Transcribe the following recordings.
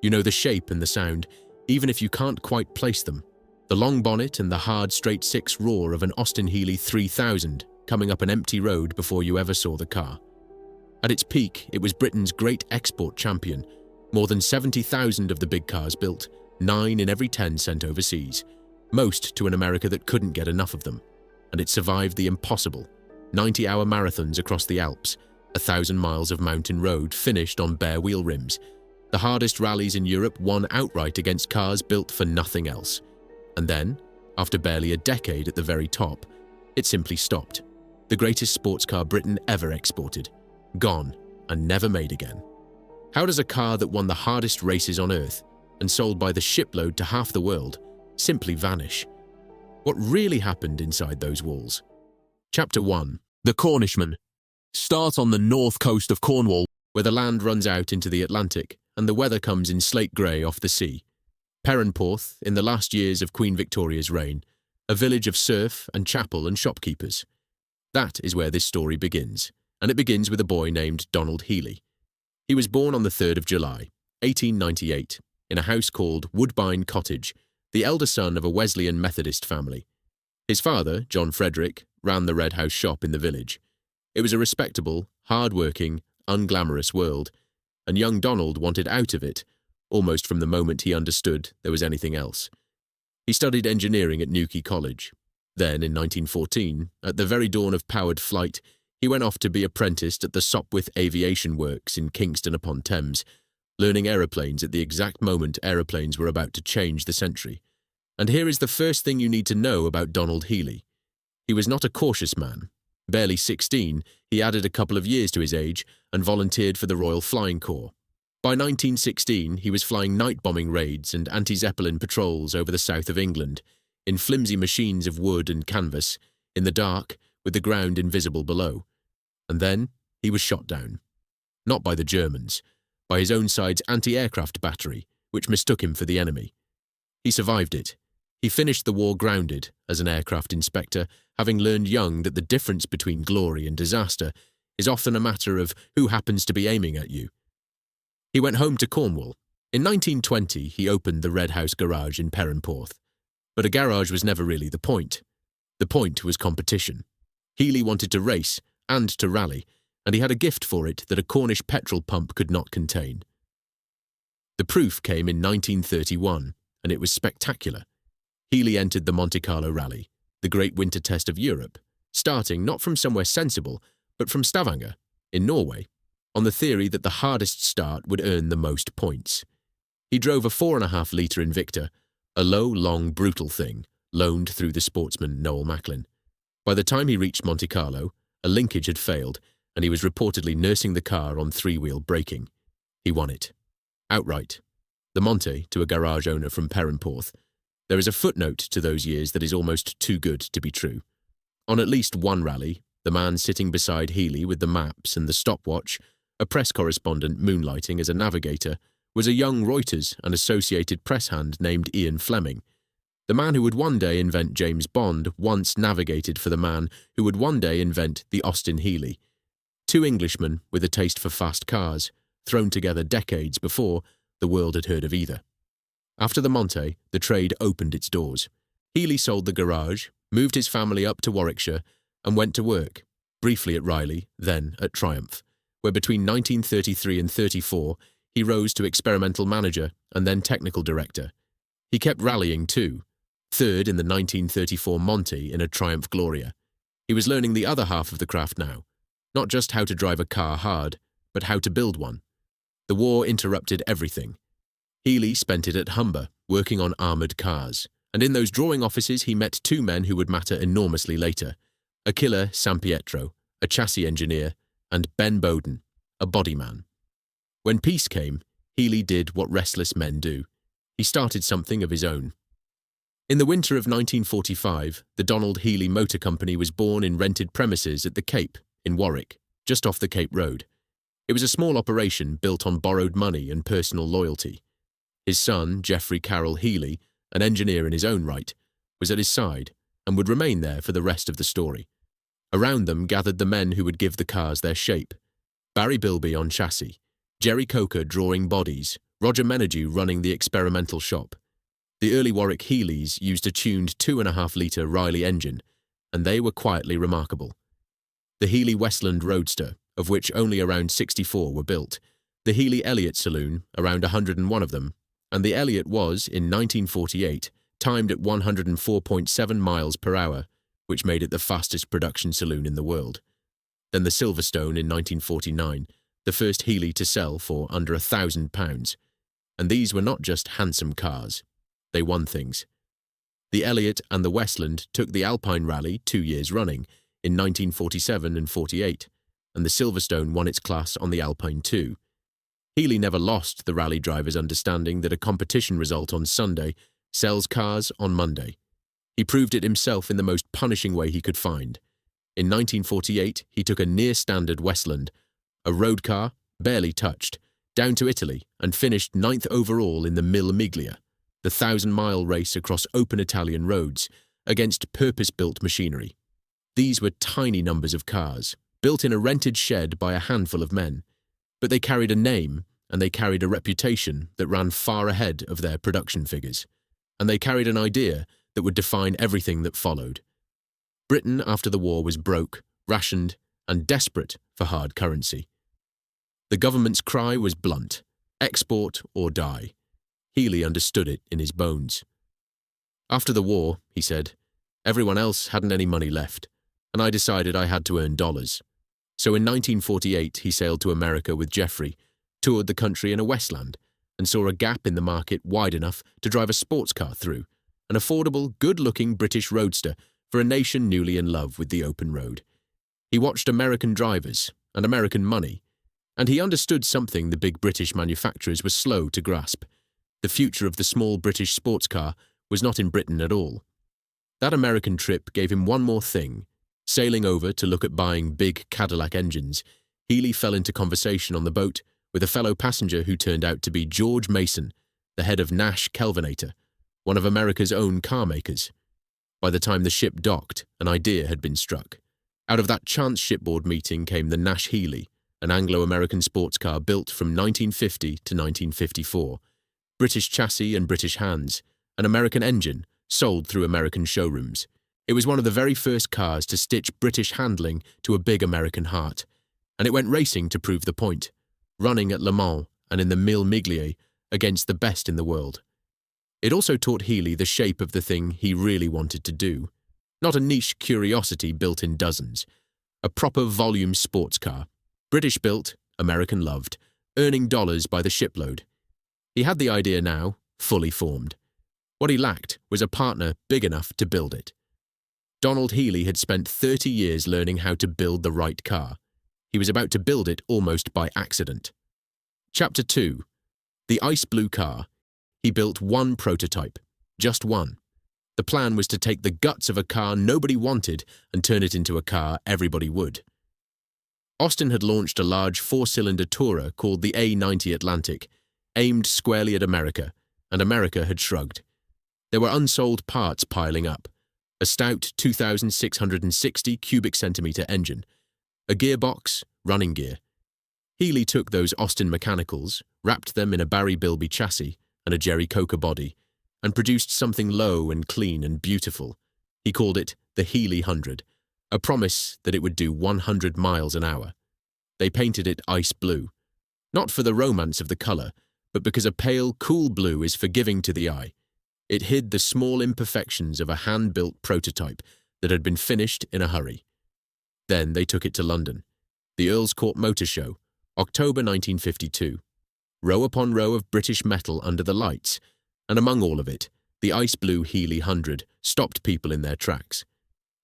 You know the shape and the sound, even if you can't quite place them. The long bonnet and the hard straight six roar of an Austin-Healey 3000 coming up an empty road before you ever saw the car. At its peak, it was Britain's great export champion. More than 70,000 of the big cars built, 9 in every 10 sent overseas, most to an America that couldn't get enough of them. And it survived the impossible. 90-hour marathons across the Alps, 1,000 miles of mountain road finished on bare wheel rims. The hardest rallies in Europe won outright against cars built for nothing else. And then, after barely a decade at the very top, it simply stopped. The greatest sports car Britain ever exported. Gone and never made again. How does a car that won the hardest races on Earth and sold by the shipload to half the world simply vanish? What really happened inside those walls? Chapter 1. The Cornishman. Start on the north coast of Cornwall, where the land runs out into the Atlantic and the weather comes in slate grey off the sea. Perranporth, in the last years of Queen Victoria's reign, a village of serf and chapel and shopkeepers. That is where this story begins, and it begins with a boy named Donald Healey. He was born on the 3rd of July, 1898, in a house called Woodbine Cottage, the elder son of a Wesleyan Methodist family. His father, John Frederick, ran the Red House shop in the village. It was a respectable, hard-working, unglamorous world, and young Donald wanted out of it, almost from the moment he understood there was anything else. He studied engineering at Newquay College. Then, in 1914, at the very dawn of powered flight, he went off to be apprenticed at the Sopwith Aviation Works in Kingston-upon-Thames, learning aeroplanes at the exact moment aeroplanes were about to change the century. And here is the first thing you need to know about Donald Healey. He was not a cautious man. Barely 16, he added a couple of years to his age and volunteered for the Royal Flying Corps. By 1916, he was flying night-bombing raids and anti-Zeppelin patrols over the south of England, in flimsy machines of wood and canvas, in the dark, with the ground invisible below. And then he was shot down. Not by the Germans, by his own side's anti-aircraft battery, which mistook him for the enemy. He survived it. He finished the war grounded, as an aircraft inspector, having learned young that the difference between glory and disaster is often a matter of who happens to be aiming at you. He went home to Cornwall. In 1920, he opened the Red House garage in Perranporth. But a garage was never really the point. The point was competition. Healey wanted to race and to rally, and he had a gift for it that a Cornish petrol pump could not contain. The proof came in 1931, and it was spectacular. Healey entered the Monte Carlo Rally, the great winter test of Europe, starting not from somewhere sensible, but from Stavanger, in Norway, on the theory that the hardest start would earn the most points. He drove a 4.5-litre Invicta, a low, long, brutal thing, loaned through the sportsman Noel Macklin. By the time he reached Monte Carlo, a linkage had failed, and he was reportedly nursing the car on 3-wheel braking. He won it. Outright. The Monte, to a garage owner from Perranporth. There is a footnote to those years that is almost too good to be true. On at least one rally, the man sitting beside Healey with the maps and the stopwatch, a press correspondent moonlighting as a navigator, was a young Reuters and Associated Press hand named Ian Fleming. The man who would one day invent James Bond once navigated for the man who would one day invent the Austin-Healey. Two Englishmen with a taste for fast cars, thrown together decades before the world had heard of either. After the Monte, the trade opened its doors. Healey sold the garage, moved his family up to Warwickshire, and went to work, briefly at Riley, then at Triumph, where between 1933 and 34 he rose to experimental manager and then technical director. He kept rallying too, third in the 1934 Monte in a Triumph Gloria. He was learning the other half of the craft now, not just how to drive a car hard, but how to build one. The war interrupted everything. Healey spent it at Humber, working on armoured cars, and in those drawing offices he met two men who would matter enormously later, Achille Sampietro, a chassis engineer, and Ben Bowden, a body man. When peace came, Healey did what restless men do. He started something of his own. In the winter of 1945, the Donald Healey Motor Company was born in rented premises at the Cape, in Warwick, just off the Cape Road. It was a small operation built on borrowed money and personal loyalty. His son, Geoffrey Carroll Healey, an engineer in his own right, was at his side and would remain there for the rest of the story. Around them gathered the men who would give the cars their shape. Barry Bilby on chassis, Jerry Coker drawing bodies, Roger Menadue running the experimental shop. The early Warwick Healeys used a tuned 2.5-litre Riley engine, and they were quietly remarkable. The Healey Westland Roadster, of which only around 64 were built, the Healey Elliott Saloon, around 101 of them, and the Elliott was, in 1948, timed at 104.7 miles per hour, which made it the fastest production saloon in the world. Then the Silverstone in 1949, the first Healey to sell for under £1,000, and these were not just handsome cars. They won things. The Elliott and the Westland took the Alpine Rally 2 years running, in 1947 and 48, and the Silverstone won its class on the Alpine too. Healey never lost the rally drivers' understanding that a competition result on Sunday sells cars on Monday. He proved it himself in the most punishing way he could find. In 1948, he took a near-standard Westland, a road car, barely touched, down to Italy and finished 9th overall in the Mille Miglia, the 1,000-mile race across open Italian roads against purpose-built machinery. These were tiny numbers of cars, built in a rented shed by a handful of men, but they carried a name and they carried a reputation that ran far ahead of their production figures, and they carried an idea that would define everything that followed. Britain after the war was broke, rationed, and desperate for hard currency. The government's cry was blunt: export or die. Healey understood it in his bones. After the war, he said, everyone else hadn't any money left, and I decided I had to earn dollars. So in 1948, he sailed to America with Jeffrey, toured the country in a Westland, and saw a gap in the market wide enough to drive a sports car through, an affordable, good-looking British roadster for a nation newly in love with the open road. He watched American drivers and American money, and he understood something the big British manufacturers were slow to grasp. The future of the small British sports car was not in Britain at all. That American trip gave him one more thing. Sailing over to look at buying big Cadillac engines, Healey fell into conversation on the boat with a fellow passenger who turned out to be George Mason, the head of Nash Kelvinator, one of America's own car makers. By the time the ship docked, an idea had been struck. Out of that chance shipboard meeting came the Nash Healey, an Anglo-American sports car built from 1950 to 1954. British chassis and British hands, an American engine, sold through American showrooms. It was one of the very first cars to stitch British handling to a big American heart, and it went racing to prove the point, running at Le Mans and in the Mille Miglia against the best in the world. It also taught Healey the shape of the thing he really wanted to do. Not a niche curiosity built in dozens. A proper volume sports car. British built, American loved, earning dollars by the shipload. He had the idea now, fully formed. What he lacked was a partner big enough to build it. Donald Healey had spent 30 years learning how to build the right car. He was about to build it almost by accident. Chapter 2. The Ice Blue Car. He built one prototype, just one. The plan was to take the guts of a car nobody wanted and turn it into a car everybody would. Austin had launched a large 4-cylinder tourer called the A90 Atlantic, aimed squarely at America, and America had shrugged. There were unsold parts piling up. A stout 2,660 cubic centimetre engine, a gearbox, running gear. Healey took those Austin mechanicals, wrapped them in a Barry Bilby chassis and a Jerry Coker body, and produced something low and clean and beautiful. He called it the Healey 100, a promise that it would do 100 miles an hour. They painted it ice blue, not for the romance of the colour, but because a pale, cool blue is forgiving to the eye. It hid the small imperfections of a hand-built prototype that had been finished in a hurry. Then they took it to London, the Earl's Court Motor Show, October 1952. Row upon row of British metal under the lights, and among all of it, the ice blue Healey 100 stopped people in their tracks.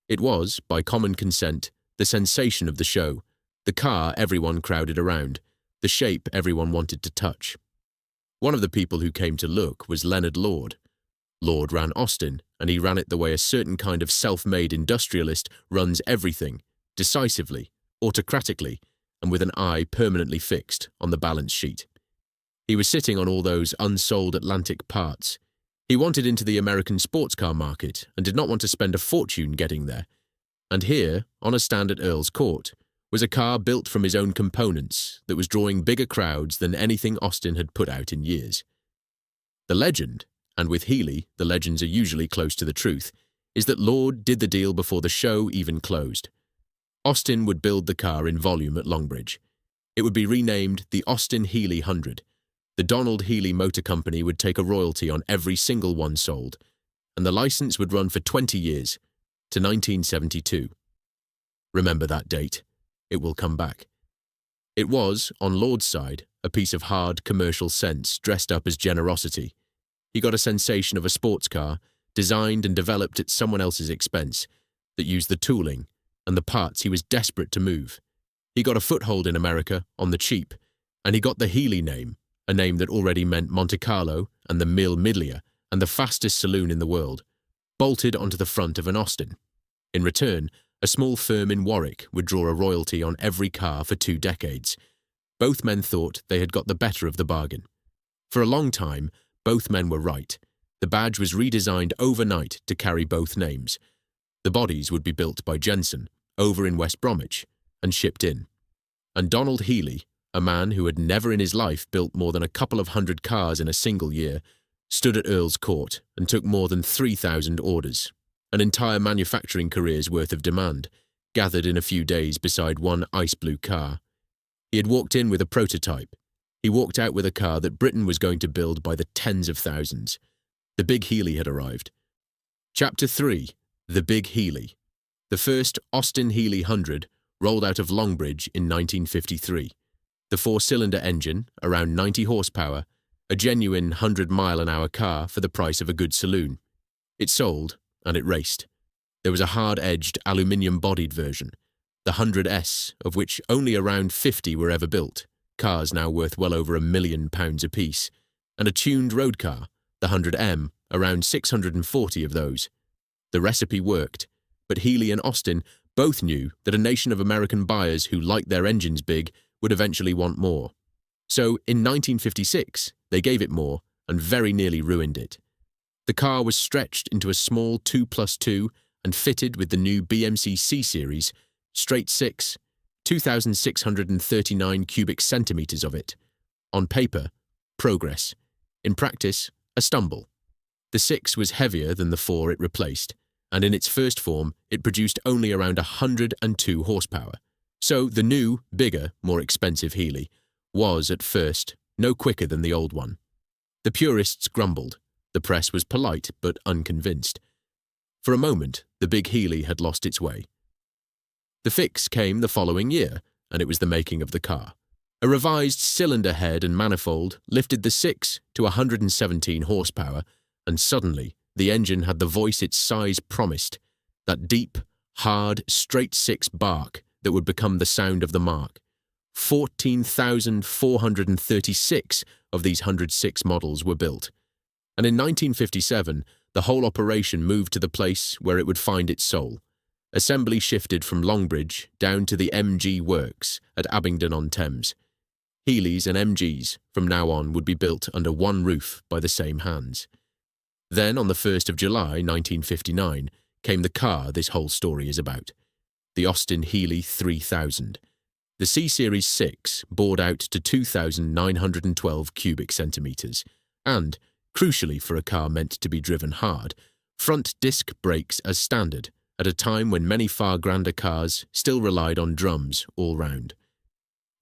It was, by common consent, the sensation of the show, the car everyone crowded around, the shape everyone wanted to touch. One of the people who came to look was Leonard Lord. Lord ran Austin, and he ran it the way a certain kind of self-made industrialist runs everything, decisively, autocratically, and with an eye permanently fixed on the balance sheet. He was sitting on all those unsold Atlantic parts. He wanted into the American sports car market and did not want to spend a fortune getting there. And here, on a stand at Earl's Court, was a car built from his own components that was drawing bigger crowds than anything Austin had put out in years. The legend, and with Healey, the legends are usually close to the truth, is that Lord did the deal before the show even closed. Austin would build the car in volume at Longbridge. It would be renamed the Austin-Healey 100. The Donald Healey Motor Company would take a royalty on every single one sold, and the license would run for 20 years, to 1972. Remember that date. It will come back. It was, on Lord's side, a piece of hard commercial sense dressed up as generosity. He got a sensation of a sports car, designed and developed at someone else's expense, that used the tooling and the parts he was desperate to move. He got a foothold in America on the cheap, and he got the Healey name, a name that already meant Monte Carlo and the Mille Miglia and the fastest saloon in the world, bolted onto the front of an Austin. In return, a small firm in Warwick would draw a royalty on every car for 2 decades. Both men thought they had got the better of the bargain. For a long time, both men were right. The badge was redesigned overnight to carry both names. The bodies would be built by Jensen, over in West Bromwich, and shipped in. And Donald Healey, a man who had never in his life built more than a couple of hundred cars in a single year, stood at Earl's Court and took more than 3,000 orders, an entire manufacturing career's worth of demand, gathered in a few days beside one ice blue car. He had walked in with a prototype. He walked out with a car that Britain was going to build by the tens of thousands. The Big Healey had arrived. Chapter 3. The Big Healey. The first Austin-Healey 100 rolled out of Longbridge in 1953. The 4-cylinder engine, around 90 horsepower, a genuine 100-mile-an-hour car for the price of a good saloon. It sold, and it raced. There was a hard-edged, aluminium-bodied version, the 100S, of which only around 50 were ever built, cars now worth well over £1 million apiece, and a tuned road car, the 100M, around 640 of those. The recipe worked, but Healey and Austin both knew that a nation of American buyers who liked their engines big would eventually want more. So, in 1956, they gave it more and very nearly ruined it. The car was stretched into a small 2+2 and fitted with the new BMC C-Series, straight 6, 2,639 cubic centimetres of it. On paper, progress. In practice, a stumble. The 6 was heavier than the 4 it replaced, and in its first form, it produced only around 102 horsepower. So the new, bigger, more expensive Healey was, at first, no quicker than the old one. The purists grumbled. The press was polite but unconvinced. For a moment, the Big Healey had lost its way. The fix came the following year, and it was the making of the car. A revised cylinder head and manifold lifted the 6 to 117 horsepower, and suddenly the engine had the voice its size promised, that deep, hard, straight 6 bark that would become the sound of the mark. 14,436 of these 106 models were built. And in 1957, the whole operation moved to the place where it would find its soul. Assembly shifted from Longbridge down to the MG Works at Abingdon-on-Thames. Healeys and MGs, from now on, would be built under one roof by the same hands. Then, on the 1st of July 1959, came the car this whole story is about. The Austin-Healey 3000. The C-Series 6 bored out to 2,912 cubic centimetres, and, crucially for a car meant to be driven hard, front disc brakes as standard, at a time when many far grander cars still relied on drums all round.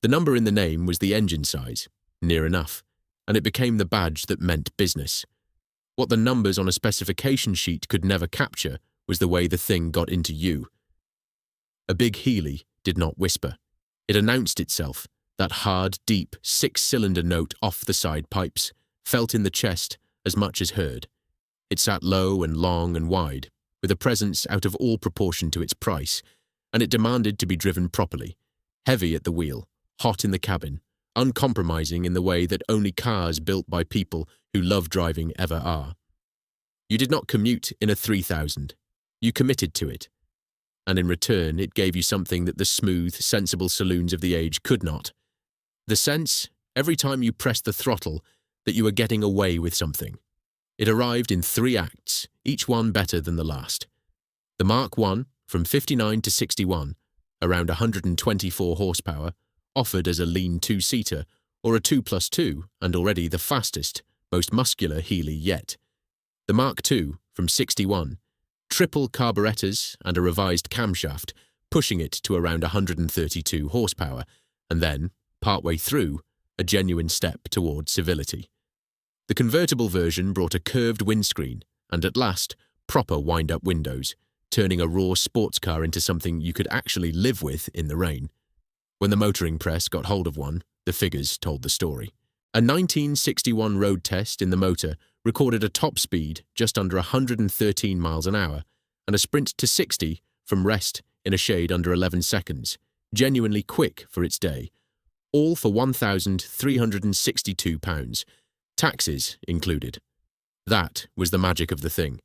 The number in the name was the engine size, near enough, and it became the badge that meant business. What the numbers on a specification sheet could never capture was the way the thing got into you. A Big Healey did not whisper. It announced itself, that hard, deep, 6-cylinder note off the side pipes, felt in the chest as much as heard. It sat low and long and wide, with a presence out of all proportion to its price, and it demanded to be driven properly, heavy at the wheel, hot in the cabin, uncompromising in the way that only cars built by people who love driving ever are. You did not commute in a 3000. You committed to it. And in return it gave you something that the smooth, sensible saloons of the age could not. The sense, every time you pressed the throttle, that you were getting away with something. It arrived in 3 acts, each one better than the last. The Mark I, from 59 to 61, around 124 horsepower, offered as a lean two-seater or a 2+2 and already the fastest, most muscular Healey yet. The Mark II from 61, triple carburetors and a revised camshaft, pushing it to around 132 horsepower, and then, partway through, a genuine step toward civility. The convertible version brought a curved windscreen and, at last, proper wind-up windows, turning a raw sports car into something you could actually live with in the rain. When the motoring press got hold of one, the figures told the story. A 1961 road test in the motor recorded a top speed just under 113 miles an hour and a sprint to 60 from rest in a shade under 11 seconds, genuinely quick for its day, all for £1,362, taxes included. That was the magic of the thing.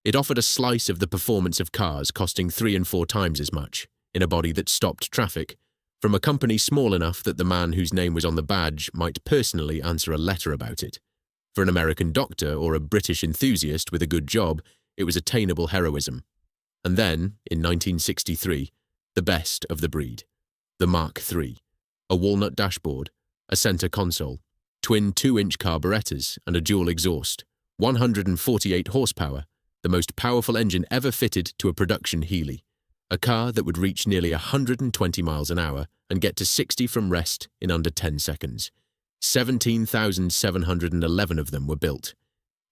It offered a slice of the performance of cars costing 3 and 4 times as much, in a body that stopped traffic, from a company small enough that the man whose name was on the badge might personally answer a letter about it. For an American doctor or a British enthusiast with a good job, it was attainable heroism. And then, in 1963, the best of the breed, the Mark III, a walnut dashboard, a center console, twin 2-inch carburetors and a dual exhaust, 148 horsepower, the most powerful engine ever fitted to a production Healey, a car that would reach nearly 120 miles an hour and get to 60 from rest in under 10 seconds. 17,711 of them were built.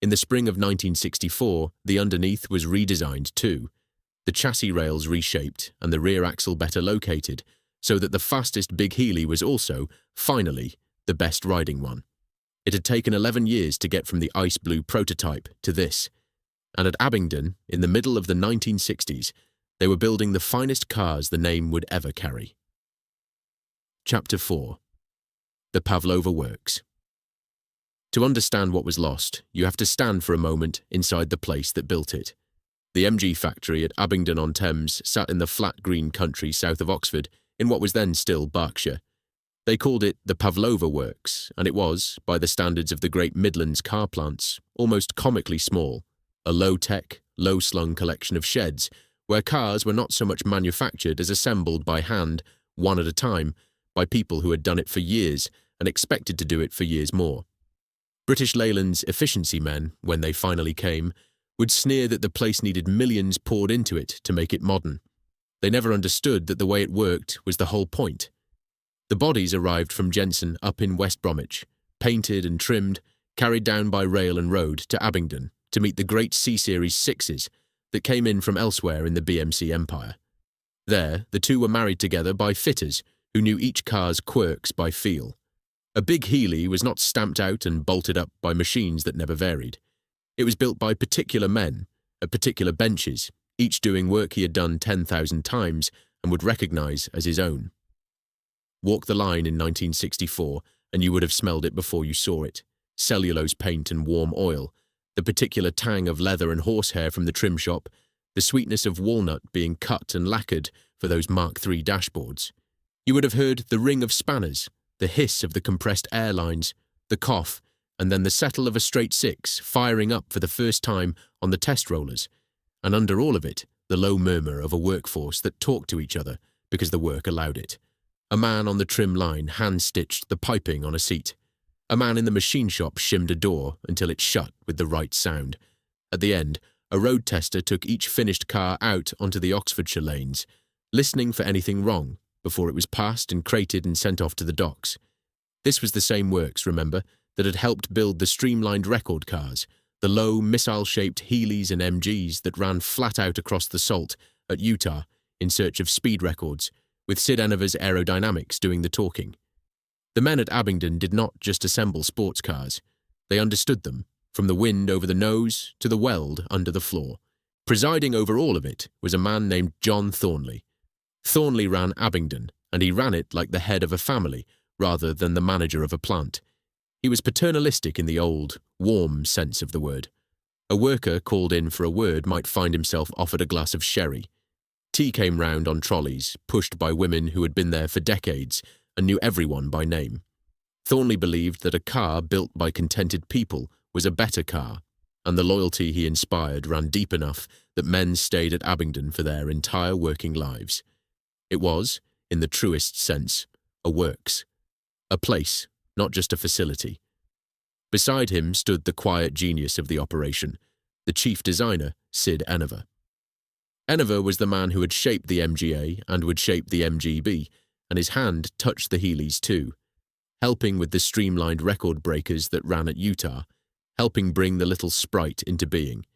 In the spring of 1964, the underneath was redesigned too, the chassis rails reshaped and the rear axle better located, so that the fastest big Healey was also, finally, the best riding one. It had taken 11 years to get from the ice blue prototype to this, and at Abingdon, in the middle of the 1960s, they were building the finest cars the name would ever carry. Chapter 4. The Pavlova Works. To understand what was lost, you have to stand for a moment inside the place that built it. The MG factory at Abingdon-on-Thames sat in the flat green country south of Oxford, in what was then still Berkshire. They called it the Pavlova Works, and it was, by the standards of the great Midlands car plants, almost comically small, a low-tech, low-slung collection of sheds, where cars were not so much manufactured as assembled by hand, one at a time, by people who had done it for years and expected to do it for years more. British Leyland's efficiency men, when they finally came, would sneer that the place needed millions poured into it to make it modern. They never understood that the way it worked was the whole point. The bodies arrived from Jensen up in West Bromwich, painted and trimmed, carried down by rail and road to Abingdon to meet the great C-Series 6s that came in from elsewhere in the BMC empire. There, the two were married together by fitters who knew each car's quirks by feel. A big Healey was not stamped out and bolted up by machines that never varied. It was built by particular men, at particular benches, each doing work he had done 10,000 times and would recognize as his own. Walk the line in 1964 and you would have smelled it before you saw it. Cellulose paint and warm oil, the particular tang of leather and horsehair from the trim shop, the sweetness of walnut being cut and lacquered for those Mark III dashboards. You would have heard the ring of spanners, the hiss of the compressed air lines, the cough, and then the settle of a straight six firing up for the first time on the test rollers, and under all of it, the low murmur of a workforce that talked to each other because the work allowed it. A man on the trim line hand-stitched the piping on a seat. A man in the machine shop shimmed a door until it shut with the right sound. At the end, a road tester took each finished car out onto the Oxfordshire lanes, listening for anything wrong before it was passed and crated and sent off to the docks. This was the same works, remember, that had helped build the streamlined record cars, the low, missile-shaped Healeys and MGs that ran flat out across the salt at Utah in search of speed records, with Sid Enever's aerodynamics doing the talking. The men at Abingdon did not just assemble sports cars. They understood them, from the wind over the nose to the weld under the floor. Presiding over all of it was a man named John Thornley. Thornley ran Abingdon, and he ran it like the head of a family rather than the manager of a plant. He was paternalistic in the old, warm sense of the word. A worker called in for a word might find himself offered a glass of sherry. Tea came round on trolleys, pushed by women who had been there for decades and knew everyone by name. Thornley believed that a car built by contented people was a better car, and the loyalty he inspired ran deep enough that men stayed at Abingdon for their entire working lives. It was, in the truest sense, a works. A place, not just a facility. Beside him stood the quiet genius of the operation, the chief designer, Sid Enever. Enever was the man who had shaped the MGA and would shape the MGB, and his hand touched the Healeys too, helping with the streamlined record breakers that ran at Utah, helping bring the little sprite into being.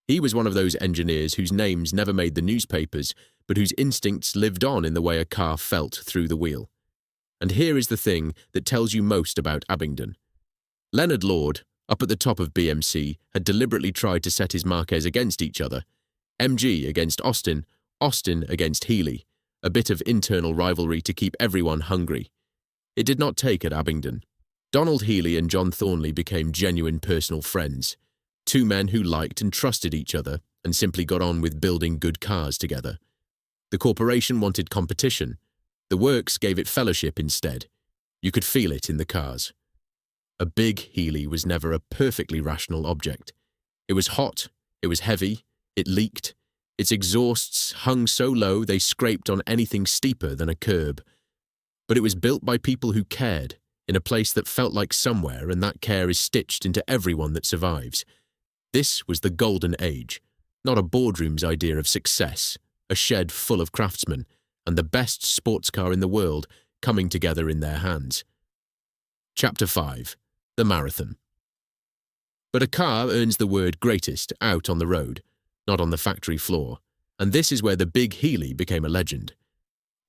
He was one of those engineers whose names never made the newspapers, but whose instincts lived on in the way a car felt through the wheel. And here is the thing that tells you most about Abingdon. Leonard Lord, up at the top of BMC, had deliberately tried to set his marques against each other. MG against Austin, Austin against Healey, a bit of internal rivalry to keep everyone hungry. It did not take at Abingdon. Donald Healey and John Thornley became genuine personal friends, two men who liked and trusted each other and simply got on with building good cars together. The corporation wanted competition. The works gave it fellowship instead. You could feel it in the cars. A big Healey was never a perfectly rational object. It was hot, it was heavy, it leaked. Its exhausts hung so low they scraped on anything steeper than a curb. But it was built by people who cared, in a place that felt like somewhere, and that care is stitched into everyone that survives. This was the golden age, not a boardroom's idea of success, a shed full of craftsmen, and the best sports car in the world coming together in their hands. Chapter 5. The Marathon. But a car earns the word greatest out on the road, not on the factory floor, and this is where the big Healey became a legend.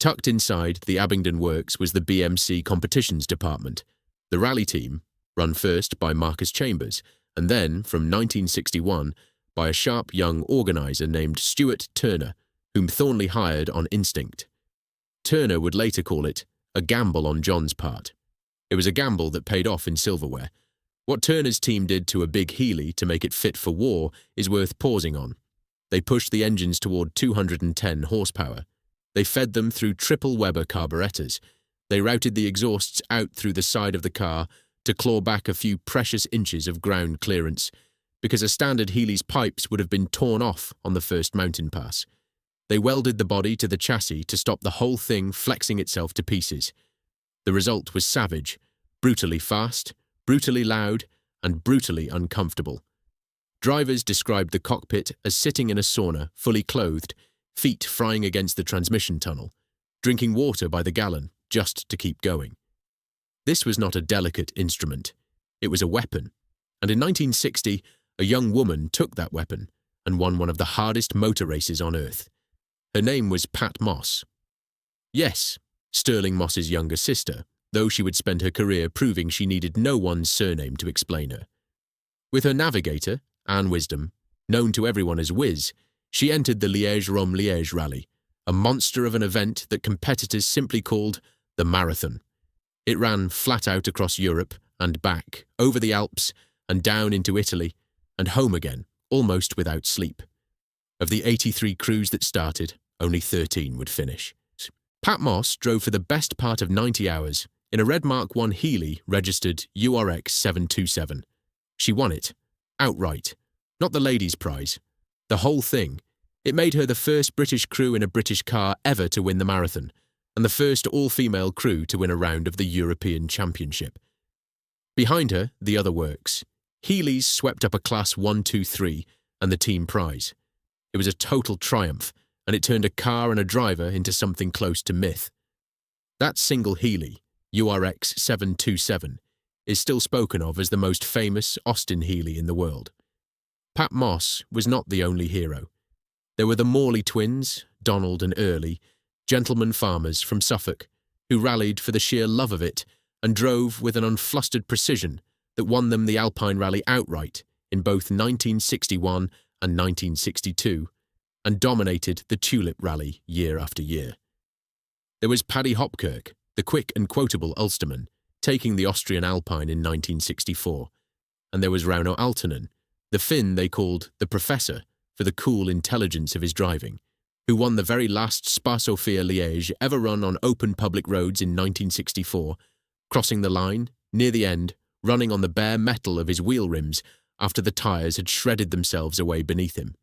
Tucked inside the Abingdon Works was the BMC Competitions Department, the rally team, run first by Marcus Chambers, and then, from 1961, by a sharp young organizer named Stuart Turner, whom Thornley hired on instinct. Turner would later call it a gamble on John's part. It was a gamble that paid off in silverware. What Turner's team did to a big Healey to make it fit for war is worth pausing on. They pushed the engines toward 210 horsepower. They fed them through triple Weber carburetors. They routed the exhausts out through the side of the car to claw back a few precious inches of ground clearance, because a standard Healey's pipes would have been torn off on the first mountain pass. They welded the body to the chassis to stop the whole thing flexing itself to pieces. The result was savage, brutally fast, brutally loud, and brutally uncomfortable. Drivers described the cockpit as sitting in a sauna, fully clothed, feet frying against the transmission tunnel, drinking water by the gallon just to keep going. This was not a delicate instrument. It was a weapon, and in 1960, a young woman took that weapon and won one of the hardest motor races on Earth. Her name was Pat Moss. Yes, Sterling Moss's younger sister, though she would spend her career proving she needed no one's surname to explain her. With her navigator, Anne Wisdom, known to everyone as Wiz, she entered the Liège-Rome-Liège rally, a monster of an event that competitors simply called the Marathon. It ran flat out across Europe and back, over the Alps and down into Italy, and home again, almost without sleep. Of the 83 crews that started, only 13 would finish. Pat Moss drove for the best part of 90 hours in a red Mark I Healey registered URX 727. She won it, outright, not the ladies' prize, the whole thing. It made her the first British crew in a British car ever to win the marathon, and the first all-female crew to win a round of the European Championship. Behind her, the other works. Healey's swept up a Class 1, 2, 3 and the team prize. It was a total triumph, and it turned a car and a driver into something close to myth. That single Healey, URX 727, is still spoken of as the most famous Austin-Healey in the world. Pat Moss was not the only hero. There were the Morley twins, Donald and Early, gentlemen farmers from Suffolk, who rallied for the sheer love of it and drove with an unflustered precision that won them the Alpine Rally outright in both 1961 and 1962, and dominated the Tulip Rally year after year. There was Paddy Hopkirk, the quick and quotable Ulsterman, taking the Austrian Alpine in 1964, and there was Rauno Aaltonen, the Finn they called the Professor for the cool intelligence of his driving, who won the very last Spa-Sofia-Liège ever run on open public roads in 1964, crossing the line, near the end, running on the bare metal of his wheel rims after the tyres had shredded themselves away beneath him.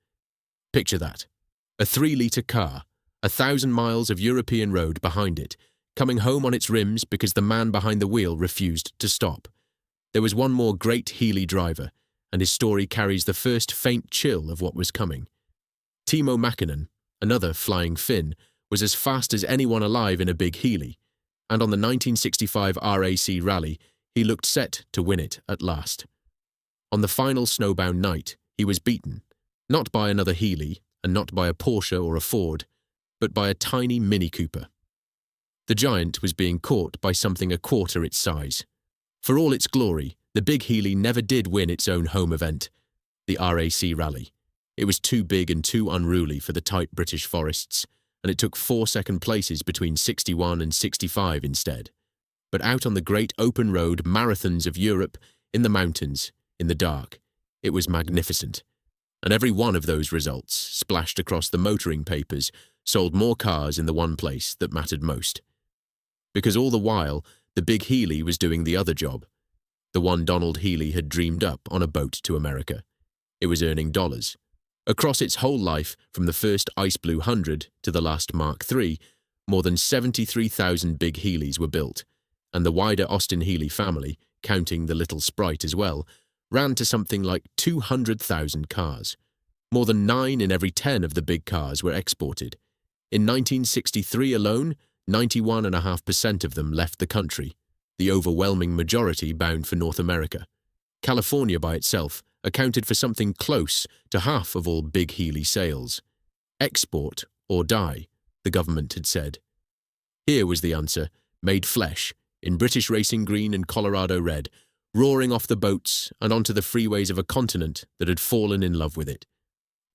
Picture that. A 3-litre car, 1,000 miles of European road behind it, coming home on its rims because the man behind the wheel refused to stop. There was one more great Healey driver, and his story carries the first faint chill of what was coming. Timo Mäkinen, another flying Finn, was as fast as anyone alive in a big Healey, and on the 1965 RAC rally, he looked set to win it at last. On the final snowbound night, he was beaten, not by another Healey, and not by a Porsche or a Ford, but by a tiny Mini Cooper. The giant was being caught by something a quarter its size. For all its glory, the big Healey never did win its own home event, the RAC rally. It was too big and too unruly for the tight British forests, and it took 4 second places between 61 and 65 instead. But out on the great open road marathons of Europe, in the mountains, in the dark, it was magnificent. And every one of those results, splashed across the motoring papers, sold more cars in the one place that mattered most. Because all the while, the big Healey was doing the other job, the one Donald Healey had dreamed up on a boat to America. It was earning dollars. Across its whole life, from the first Ice Blue 100 to the last Mark III, more than 73,000 big Healeys were built, and the wider Austin-Healey family, counting the little Sprite as well, ran to something like 200,000 cars. More than 9 in every 10 of the big cars were exported. In 1963 alone, 91.5% of them left the country, the overwhelming majority bound for North America. California by itself accounted for something close to half of all big Healey sales. Export or die, the government had said. Here was the answer, made flesh, in British racing green and Colorado red, roaring off the boats and onto the freeways of a continent that had fallen in love with it.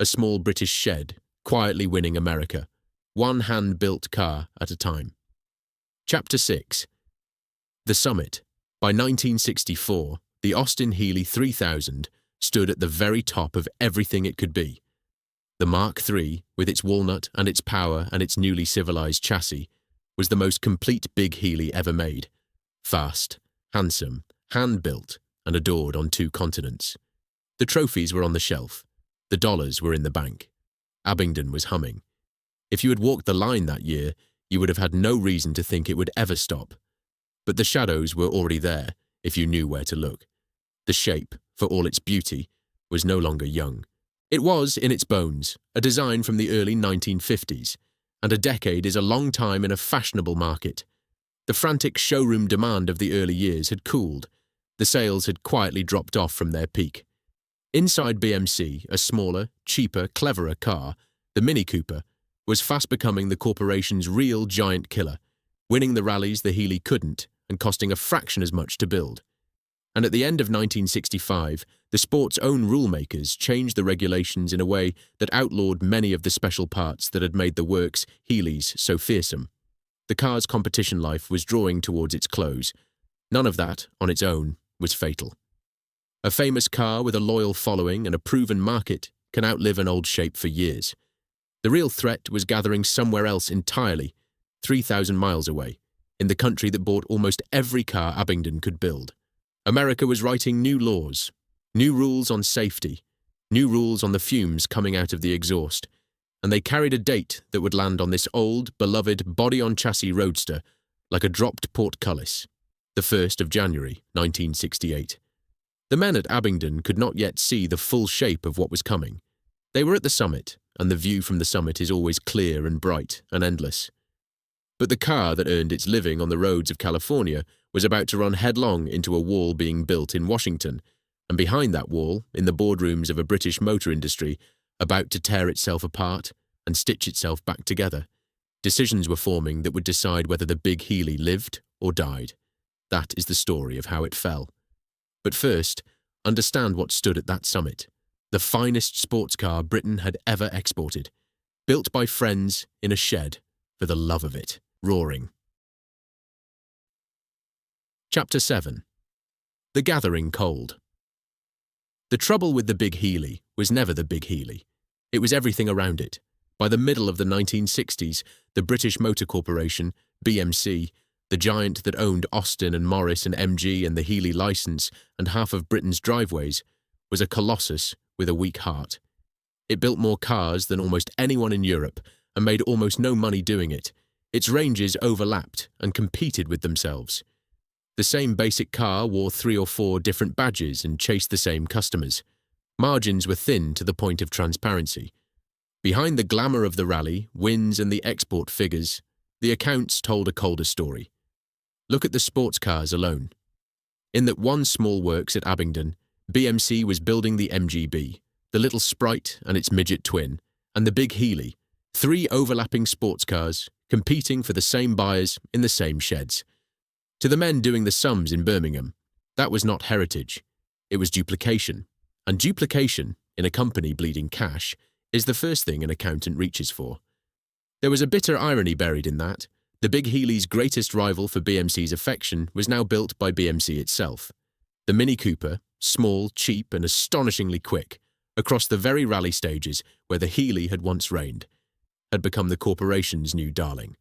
A small British shed, quietly winning America, one hand-built car at a time. Chapter 6. The Summit. By 1964, the Austin-Healey 3000 stood at the very top of everything it could be. The Mark III, with its walnut and its power and its newly civilized chassis, was the most complete big Healey ever made. Fast, handsome, hand-built, and adored on 2 continents. The trophies were on the shelf. The dollars were in the bank. Abingdon was humming. If you had walked the line that year, you would have had no reason to think it would ever stop. But the shadows were already there, if you knew where to look. The shape, for all its beauty, was no longer young. It was, in its bones, a design from the early 1950s, and a decade is a long time in a fashionable market. The frantic showroom demand of the early years had cooled. The sales had quietly dropped off from their peak. Inside BMC, a smaller, cheaper, cleverer car, the Mini Cooper, was fast becoming the corporation's real giant killer, winning the rallies the Healey couldn't and costing a fraction as much to build. And at the end of 1965, the sport's own rulemakers changed the regulations in a way that outlawed many of the special parts that had made the works Healeys so fearsome. The car's competition life was drawing towards its close. None of that, on its own, was fatal. A famous car with a loyal following and a proven market can outlive an old shape for years. The real threat was gathering somewhere else entirely, 3,000 miles away, in the country that bought almost every car Abingdon could build. America was writing new laws, new rules on safety, new rules on the fumes coming out of the exhaust, and they carried a date that would land on this old, beloved, body-on-chassis roadster like a dropped portcullis, the 1st of January, 1968. The men at Abingdon could not yet see the full shape of what was coming. They were at the summit, and the view from the summit is always clear and bright and endless. But the car that earned its living on the roads of California was about to run headlong into a wall being built in Washington, and behind that wall, in the boardrooms of a British motor industry, about to tear itself apart and stitch itself back together, decisions were forming that would decide whether the big Healey lived or died. That is the story of how it fell. But first, understand what stood at that summit. The finest sports car Britain had ever exported, built by friends in a shed for the love of it, roaring. Chapter 7. The Gathering Cold. The trouble with the big Healey was never the big Healey. It was everything around it. By the middle of the 1960s, the British Motor Corporation, BMC, the giant that owned Austin and Morris and MG and the Healey license and half of Britain's driveways, was a colossus with a weak heart. It built more cars than almost anyone in Europe and made almost no money doing it, its ranges overlapped and competed with themselves. The same basic car wore 3 or 4 different badges and chased the same customers. Margins were thin to the point of transparency. Behind the glamour of the rally, wins and the export figures, the accounts told a colder story. Look at the sports cars alone. In that one small works at Abingdon, BMC was building the MGB, the little Sprite and its midget twin, and the big Healey, 3 overlapping sports cars competing for the same buyers in the same sheds. To the men doing the sums in Birmingham, that was not heritage, it was duplication. And duplication, in a company bleeding cash, is the first thing an accountant reaches for. There was a bitter irony buried in that. The big Healey's greatest rival for BMC's affection was now built by BMC itself. The Mini Cooper, small, cheap and astonishingly quick, across the very rally stages where the Healey had once reigned, had become the corporation's new darling.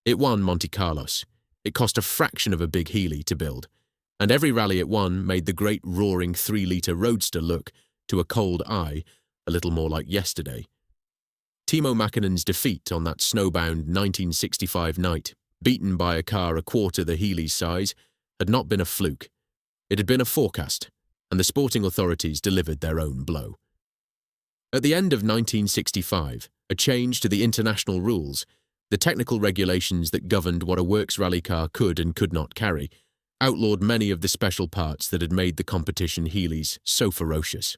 It won Monte Carlos. It cost a fraction of a big Healey to build, and every rally it won made the great roaring 3-litre roadster look, to a cold eye, a little more like yesterday. Timo Mäkänen's defeat on that snowbound 1965 night, beaten by a car a quarter the Healey's size, had not been a fluke. It had been a forecast, and the sporting authorities delivered their own blow. At the end of 1965, a change to the international rules, the technical regulations that governed what a works rally car could and could not carry, outlawed many of the special parts that had made the competition Healey's so ferocious.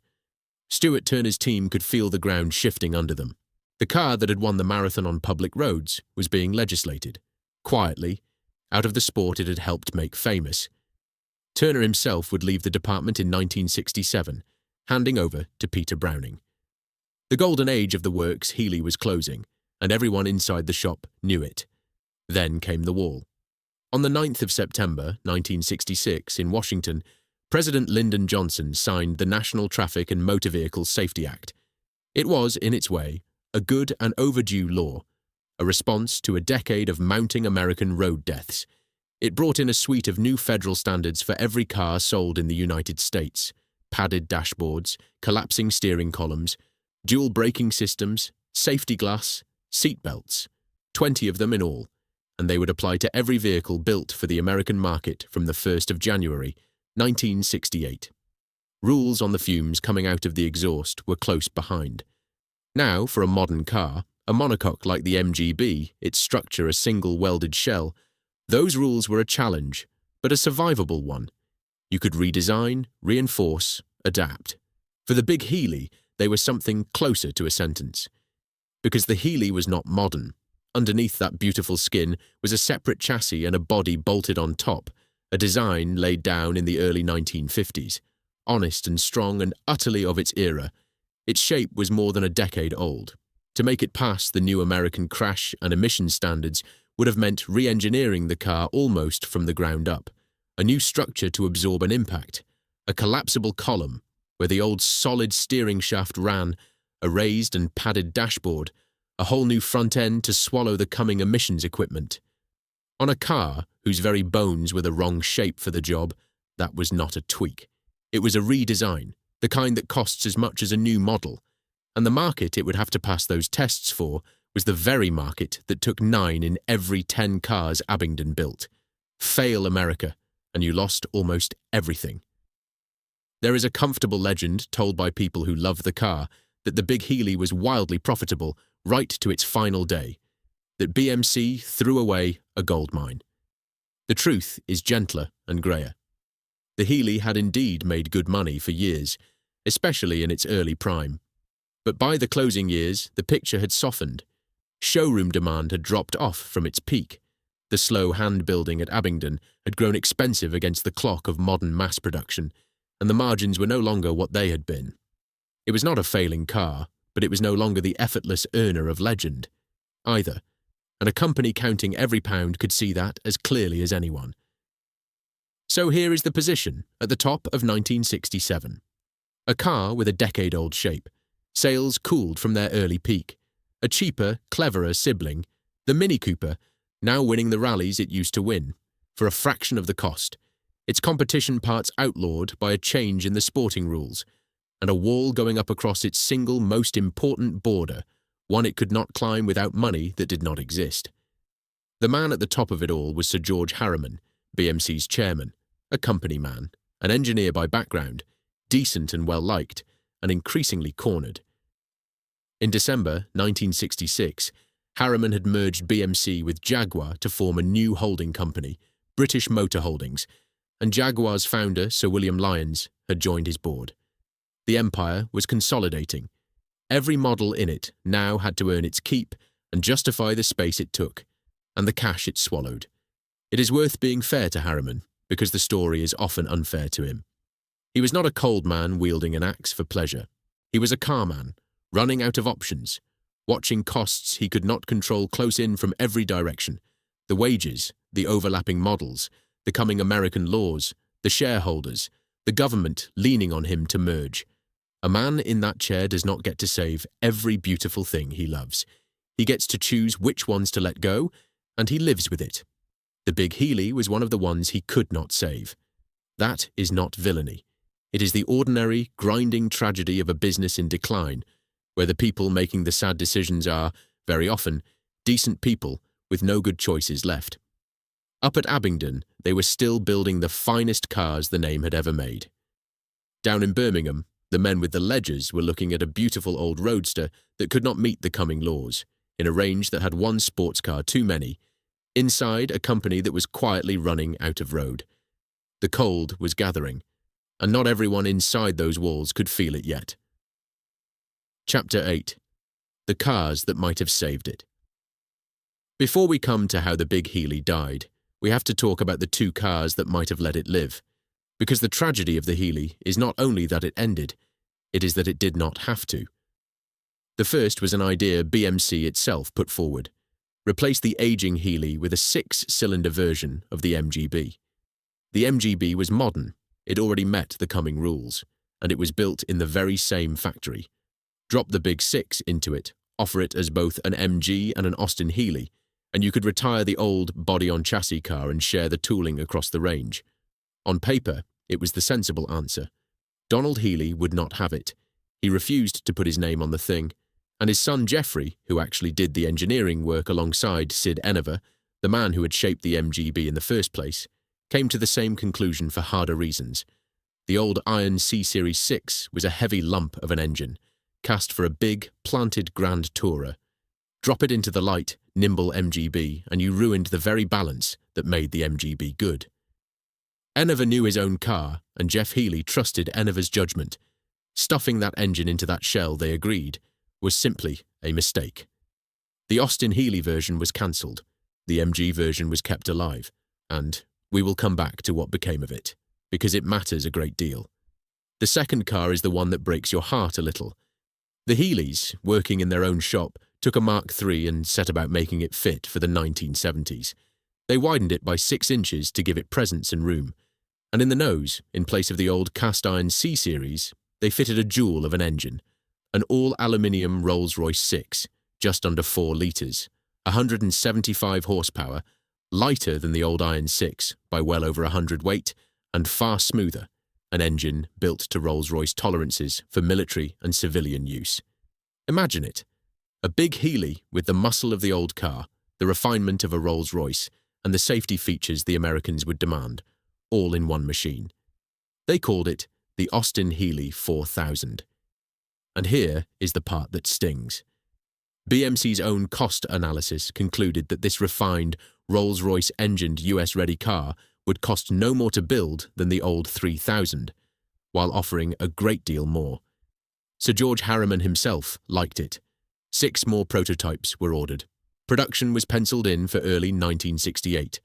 Stuart Turner's team could feel the ground shifting under them. The car that had won the marathon on public roads was being legislated, quietly, out of the sport it had helped make famous. Turner himself would leave the department in 1967, handing over to Peter Browning. The golden age of the works Healey was closing, and everyone inside the shop knew it. Then came the wall. On the 9th of September, 1966, in Washington, President Lyndon Johnson signed the National Traffic and Motor Vehicle Safety Act. It was, in its way, a good and overdue law, a response to a decade of mounting American road deaths. It brought in a suite of new federal standards for every car sold in the United States: padded dashboards, collapsing steering columns, dual braking systems, safety glass, seat belts, 20 of them in all, and they would apply to every vehicle built for the American market from the 1st of January, 1968. Rules on the fumes coming out of the exhaust were close behind. Now, for a modern car, a monocoque like the MGB, its structure a single welded shell, those rules were a challenge, but a survivable one. You could redesign, reinforce, adapt. For the big Healey, they were something closer to a sentence. Because the Healey was not modern. Underneath that beautiful skin was a separate chassis and a body bolted on top, a design laid down in the early 1950s, honest and strong and utterly of its era. Its shape was more than a decade old. To make it pass the new American crash and emission standards would have meant re-engineering the car almost from the ground up, a new structure to absorb an impact, a collapsible column where the old solid steering shaft ran, a raised and padded dashboard, a whole new front end to swallow the coming emissions equipment. On a car whose very bones were the wrong shape for the job, that was not a tweak. It was a redesign, the kind that costs as much as a new model, and the market it would have to pass those tests for was the very market that took 9 in every 10 cars Abingdon built. Fail America, and you lost almost everything. There is a comfortable legend told by people who love the car that the big Healey was wildly profitable right to its final day, that BMC threw away a gold mine. The truth is gentler and greyer. The Healey had indeed made good money for years, especially in its early prime. But by the closing years, the picture had softened. Showroom demand had dropped off from its peak. The slow hand-building at Abingdon had grown expensive against the clock of modern mass production, and the margins were no longer what they had been. It was not a failing car, but it was no longer the effortless earner of legend, either, and a company counting every pound could see that as clearly as anyone. So here is the position at the top of 1967. A car with a decade-old shape, sales cooled from their early peak, a cheaper, cleverer sibling, the Mini Cooper, now winning the rallies it used to win, for a fraction of the cost, its competition parts outlawed by a change in the sporting rules, and a wall going up across its single most important border, one it could not climb without money that did not exist. The man at the top of it all was Sir George Harriman, BMC's chairman, a company man, an engineer by background, decent and well-liked, and increasingly cornered. In December 1966, Harriman had merged BMC with Jaguar to form a new holding company, British Motor Holdings, and Jaguar's founder, Sir William Lyons, had joined his board. The empire was consolidating. Every model in it now had to earn its keep and justify the space it took, and the cash it swallowed. It is worth being fair to Harriman, because the story is often unfair to him. He was not a cold man wielding an axe for pleasure. He was a car man, running out of options, watching costs he could not control close in from every direction, the wages, the overlapping models, the coming American laws, the shareholders, the government leaning on him to merge. A man in that chair does not get to save every beautiful thing he loves. He gets to choose which ones to let go, and he lives with it. The Big Heeley was one of the ones he could not save. That is not villainy. It is the ordinary, grinding tragedy of a business in decline, where the people making the sad decisions are, very often, decent people with no good choices left. Up at Abingdon, they were still building the finest cars the name had ever made. Down in Birmingham, the men with the ledgers were looking at a beautiful old roadster that could not meet the coming laws, in a range that had one sports car too many, inside a company that was quietly running out of road. The cold was gathering, and not everyone inside those walls could feel it yet. Chapter 8. The Cars That Might Have Saved It. Before we come to how the Big Heeley died, we have to talk about the two cars that might have let it live, because the tragedy of the Heeley is not only that it ended, it is that it did not have to. The first was an idea BMC itself put forward: replace the aging Heeley with a 6-cylinder version of the MGB. The MGB was modern, it already met the coming rules, and it was built in the very same factory. Drop the Big 6 into it, offer it as both an MG and an Austin-Heeley, and you could retire the old body-on-chassis car and share the tooling across the range. On paper, it was the sensible answer. Donald Heeley would not have it. He refused to put his name on the thing, and his son Geoffrey, who actually did the engineering work alongside Sid Enever, the man who had shaped the MGB in the first place, came to the same conclusion for harder reasons. The old iron C-Series 6 was a heavy lump of an engine, cast for a big, planted Grand Tourer. Drop it into the light, nimble MGB, and you ruined the very balance that made the MGB good. Enever knew his own car, and Jeff Heeley trusted Enever's judgment. Stuffing that engine into that shell, they agreed, was simply a mistake. The Austin-Heeley version was cancelled, the MG version was kept alive, and we will come back to what became of it, because it matters a great deal. The second car is the one that breaks your heart a little. The Heeleys, working in their own shop, took a Mark III and set about making it fit for the 1970s. They widened it by 6 inches to give it presence and room, and in the nose, in place of the old cast-iron C-Series, they fitted a jewel of an engine, an all-aluminium Rolls-Royce 6, just under 4 litres, 175 horsepower, lighter than the old Iron 6 by well over 100 weight, and far smoother, an engine built to Rolls-Royce tolerances for military and civilian use. Imagine it. A Big Heeley with the muscle of the old car, the refinement of a Rolls-Royce, and the safety features the Americans would demand, all in one machine. They called it the Austin-Heeley 4000. And here is the part that stings. BMC's own cost analysis concluded that this refined, Rolls-Royce engined US-ready car would cost no more to build than the old 3000, while offering a great deal more. Sir George Harriman himself liked it. 6 more prototypes were ordered. Production was penciled in for early 1968.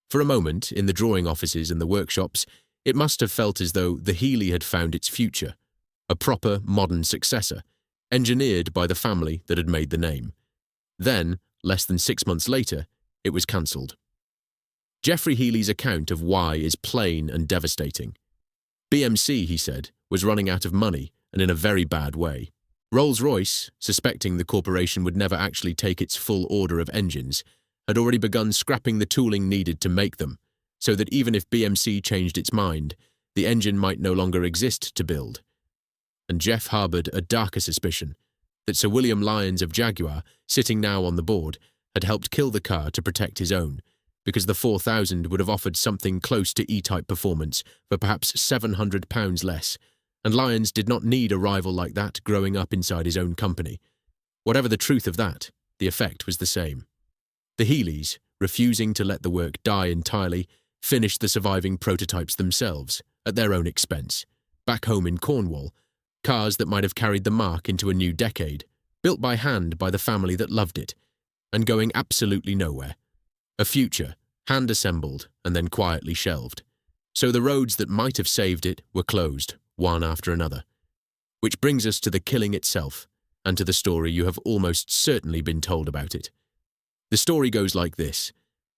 For a moment, in the drawing offices and the workshops, it must have felt as though the Heeley had found its future, a proper modern successor, engineered by the family that had made the name. Then, less than 6 months later, it was cancelled. Geoffrey Heeley's account of why is plain and devastating. BMC, he said, was running out of money and in a very bad way. Rolls-Royce, suspecting the corporation would never actually take its full order of engines, had already begun scrapping the tooling needed to make them, so that even if BMC changed its mind, the engine might no longer exist to build. And Jeff harboured a darker suspicion. that Sir William Lyons of Jaguar, sitting now on the board, had helped kill the car to protect his own, because the 4000 would have offered something close to E-Type performance for perhaps £700 less, and Lyons did not need a rival like that growing up inside his own company. Whatever the truth of that, the effect was the same. The Healeys, refusing to let the work die entirely, finished the surviving prototypes themselves, at their own expense, back home in Cornwall, cars that might have carried the mark into a new decade, built by hand by the family that loved it, and going absolutely nowhere. A future, hand-assembled and then quietly shelved. So the roads that might have saved it were closed, one after another. Which brings us to the killing itself, and to the story you have almost certainly been told about it. The story goes like this.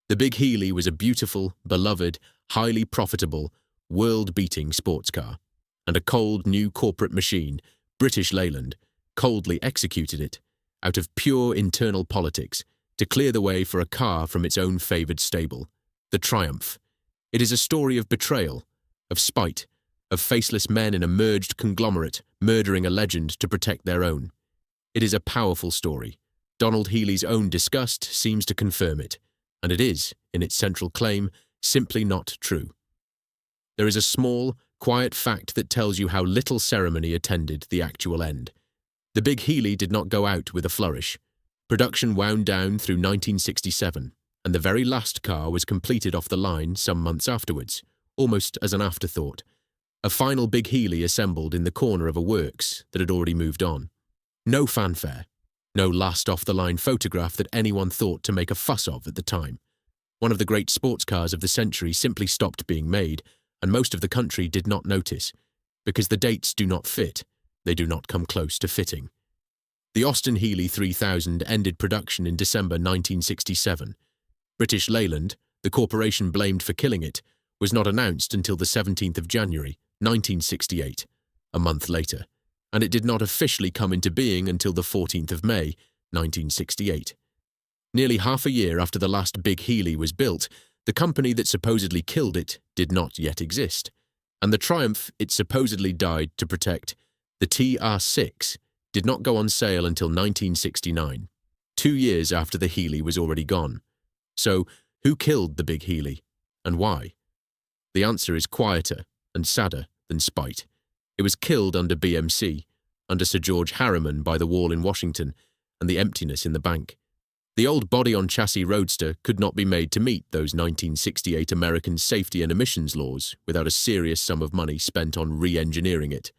The Big Healey was a beautiful, beloved, highly profitable, world-beating sports car, and a cold new corporate machine, British Leyland, coldly executed it, out of pure internal politics, to clear the way for a car from its own favoured stable, the Triumph. It is a story of betrayal, of spite, of faceless men in a merged conglomerate murdering a legend to protect their own. It is a powerful story. Donald Healey's own disgust seems to confirm it, and it is, in its central claim, simply not true. There is a small, quiet fact that tells you how little ceremony attended the actual end. The Big Healey did not go out with a flourish. Production wound down through 1967, and the very last car was completed off the line some months afterwards, almost as an afterthought. A final Big Healey assembled in the corner of a works that had already moved on. No fanfare, no last off-the-line photograph that anyone thought to make a fuss of at the time. One of the great sports cars of the century simply stopped being made, and most of the country did not notice, because the dates do not fit, they do not come close to fitting. The Austin-Healey 3000 ended production in December 1967. British Leyland, the corporation blamed for killing it, was not announced until the 17th of January, 1968, a month later, and it did not officially come into being until the 14th of May, 1968. Nearly half a year after the last Big Healey was built, the company that supposedly killed it did not yet exist, and the Triumph it supposedly died to protect, the TR6, did not go on sale until 1969, 2 years after the Healey was already gone. So, who killed the Big Healey, and why? The answer is quieter and sadder than spite. It was killed under BMC, under Sir George Harriman by the wall in Washington and the emptiness in the bank. The old body-on-chassis roadster could not be made to meet those 1968 American safety and emissions laws without a serious sum of money spent on re-engineering it.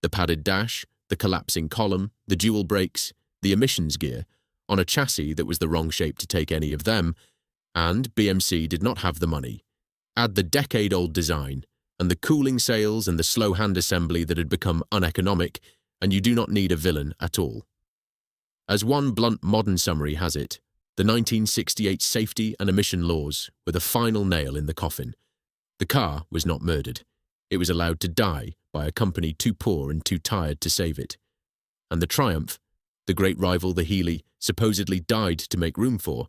The padded dash, the collapsing column, the dual brakes, the emissions gear, on a chassis that was the wrong shape to take any of them, and BMC did not have the money. Add the decade-old design, and the cooling sails and the slow hand assembly that had become uneconomic, and you do not need a villain at all. As one blunt modern summary has it, the 1968 safety and emission laws were the final nail in the coffin. The car was not murdered. It was allowed to die by a company too poor and too tired to save it. And the Triumph, the great rival the Healey supposedly died to make room for,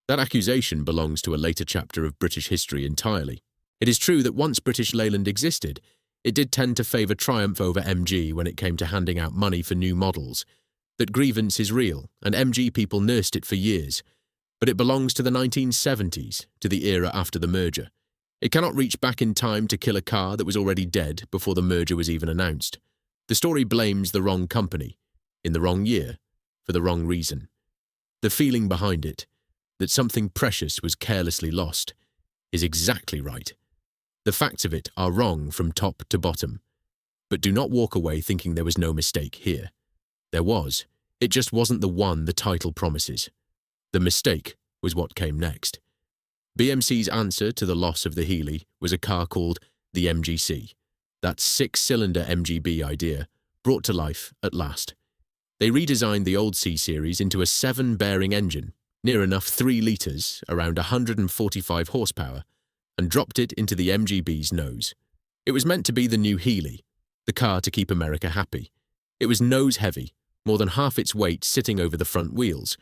that accusation belongs to a later chapter of British history entirely. It is true that once British Leyland existed, it did tend to favour Triumph over MG when it came to handing out money for new models. That grievance is real, and MG people nursed it for years, but it belongs to the 1970s, to the era after the merger. It cannot reach back in time to kill a car that was already dead before the merger was even announced. The story blames the wrong company, in the wrong year, for the wrong reason. The feeling behind it, that something precious was carelessly lost, is exactly right. The facts of it are wrong from top to bottom. But do not walk away thinking there was no mistake here. There was. It just wasn't the one the title promises. The mistake was what came next. BMC's answer to the loss of the Healey was a car called the MGC, that 6-cylinder MGB idea, brought to life at last. They redesigned the old C-Series into a 7-bearing engine, near enough 3 litres, around 145 horsepower, and dropped it into the MGB's nose. It was meant to be the new Healey, the car to keep America happy. It was nose-heavy, more than half its weight sitting over the front wheels,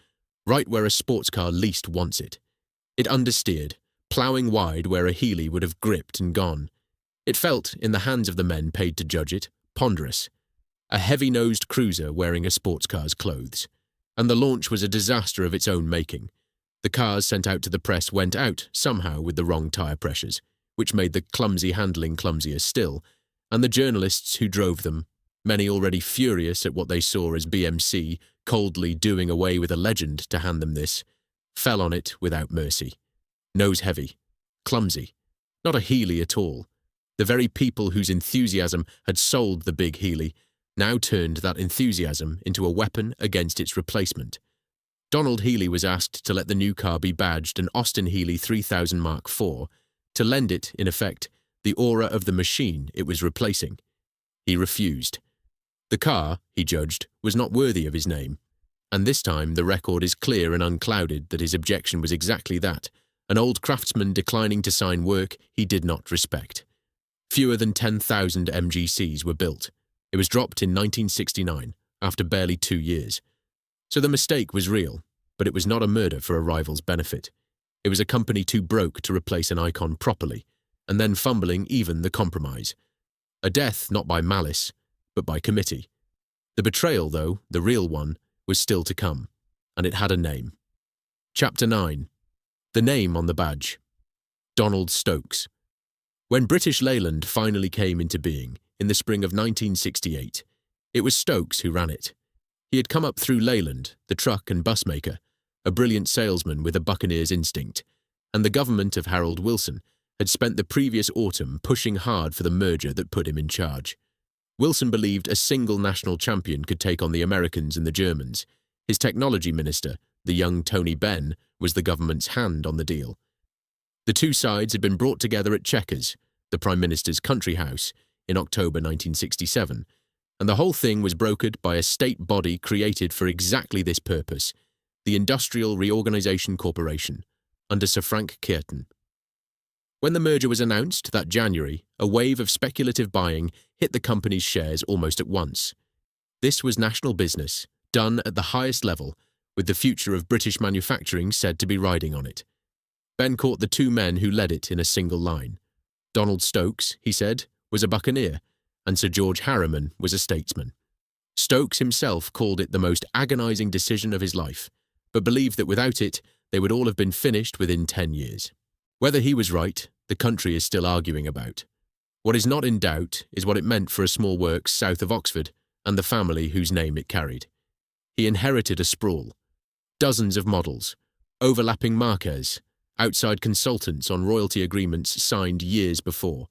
right where a sports car least wants it. It understeered, ploughing wide where a Healey would have gripped and gone. It felt, in the hands of the men paid to judge it, ponderous. a heavy-nosed cruiser wearing a sports car's clothes. And the launch was a disaster of its own making. The cars sent out to the press went out, somehow, with the wrong tyre pressures, which made the clumsy handling clumsier still, and the journalists who drove them, many already furious at what they saw as BMC coldly doing away with a legend to hand them this, fell on it without mercy. Nose heavy, clumsy, not a Healey at all. The very people whose enthusiasm had sold the big Healey now turned that enthusiasm into a weapon against its replacement. Donald Healey was asked to let the new car be badged an Austin-Healey 3000 Mark IV, to lend it, in effect, the aura of the machine it was replacing. He refused. The car, he judged, was not worthy of his name, and this time the record is clear and unclouded that his objection was exactly that, an old craftsman declining to sign work he did not respect. Fewer than 10,000 MGCs were built. It was dropped in 1969, after barely 2 years. So the mistake was real, but it was not a murder for a rival's benefit. It was a company too broke to replace an icon properly, and then fumbling even the compromise. A death not by malice, but by committee. The betrayal, though, the real one, was still to come, and it had a name. Chapter 9. The name on the badge. Donald Stokes. When British Leyland finally came into being, in the spring of 1968, it was Stokes who ran it. He had come up through Leyland, the truck and bus maker, a brilliant salesman with a buccaneer's instinct, and the government of Harold Wilson had spent the previous autumn pushing hard for the merger that put him in charge. Wilson believed a single national champion could take on the Americans and the Germans. His technology minister, the young Tony Benn, was the government's hand on the deal. The two sides had been brought together at Chequers, the Prime Minister's country house, in October 1967, and the whole thing was brokered by a state body created for exactly this purpose, the Industrial Reorganisation Corporation, under Sir Frank Kearton. When the merger was announced that January, a wave of speculative buying hit the company's shares almost at once. This was national business, done at the highest level, with the future of British manufacturing said to be riding on it. Ben caught the two men who led it in a single line. Donald Stokes, he said, was a buccaneer, and Sir George Harriman was a statesman. Stokes himself called it the most agonizing decision of his life, but believed that without it, they would all have been finished within 10 years. Whether he was right, the country is still arguing about. What is not in doubt is what it meant for a small works south of Oxford and the family whose name it carried. He inherited a sprawl. Dozens of models, overlapping marques, outside consultants on royalty agreements signed years before,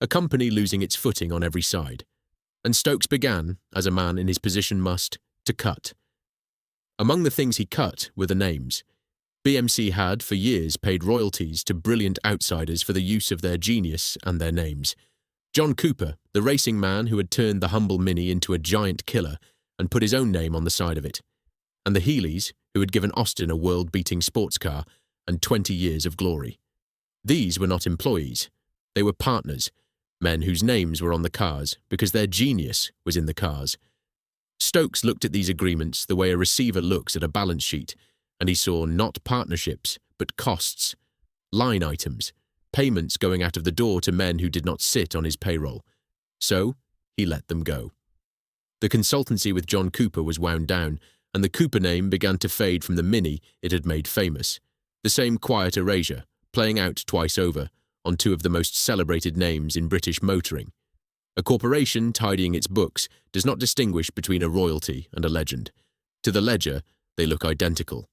a company losing its footing on every side. And Stokes began, as a man in his position must, to cut. Among the things he cut were the names. BMC had, for years, paid royalties to brilliant outsiders for the use of their genius and their names. John Cooper, the racing man who had turned the humble Mini into a giant killer and put his own name on the side of it. And the Healeys, who had given Austin a world-beating sports car and 20 years of glory. These were not employees. They were partners, men whose names were on the cars because their genius was in the cars. Stokes looked at these agreements the way a receiver looks at a balance sheet, and he saw not partnerships, but costs, line items, payments going out of the door to men who did not sit on his payroll. So he let them go. The consultancy with John Cooper was wound down, and the Cooper name began to fade from the Mini it had made famous. The same quiet erasure, playing out twice over, on two of the most celebrated names in British motoring. A corporation tidying its books does not distinguish between a royalty and a legend. To the ledger, they look identical.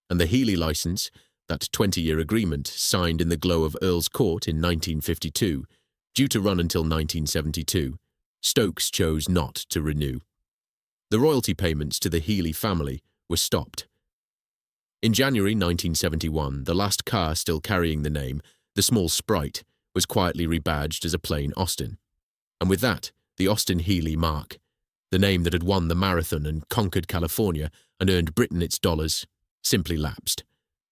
And the Healey licence, that 20-year agreement signed in the glow of Earl's Court in 1952, due to run until 1972, Stokes chose not to renew. The royalty payments to the Healey family were stopped. In January 1971, the last car still carrying the name, the small Sprite, was quietly rebadged as a plain Austin. And with that, the Austin-Healey mark, the name that had won the marathon and conquered California and earned Britain its dollars, simply lapsed.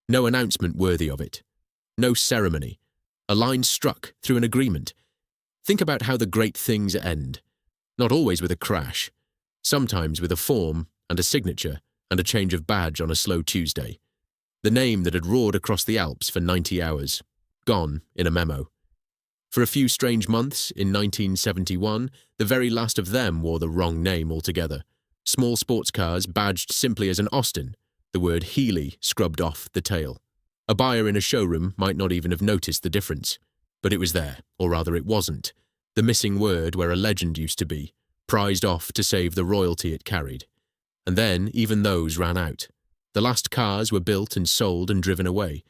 No announcement worthy of it. No ceremony. A line struck through an agreement. Think about how the great things end. Not always with a crash. Sometimes with a form and a signature and a change of badge on a slow Tuesday. The name that had roared across the Alps for 90 hours, gone in a memo. For a few strange months, in 1971, the very last of them wore the wrong name altogether. Small sports cars badged simply as an Austin, the word Healey scrubbed off the tail. A buyer in a showroom might not even have noticed the difference. But it was there, or rather it wasn't. The missing word where a legend used to be, prized off to save the royalty it carried. And then even those ran out. The last cars were built and sold and driven away.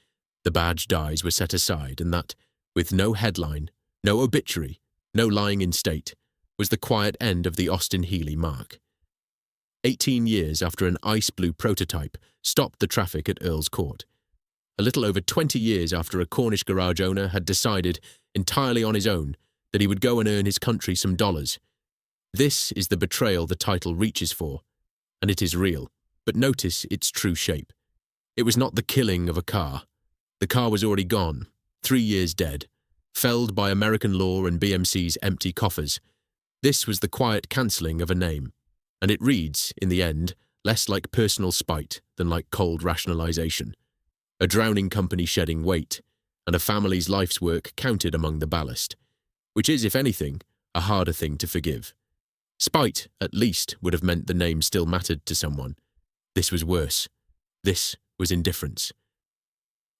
The badge dies were set aside, and that, with no headline, no obituary, no lying in state, was the quiet end of the Austin-Heeley mark. 18 years after an ice blue prototype stopped the traffic at Earl's Court. A little over 20 years after a Cornish garage owner had decided, entirely on his own, that he would go and earn his country some dollars. This is the betrayal the title reaches for, and it is real, but notice its true shape. It was not the killing of a car. The car was already gone, 3 years dead, felled by American law and BMC's empty coffers. This was the quiet cancelling of a name, and it reads, in the end, less like personal spite than like cold rationalization. A drowning company shedding weight, and a family's life's work counted among the ballast, which is, if anything, a harder thing to forgive. Spite, at least, would have meant the name still mattered to someone. This was worse. This was indifference.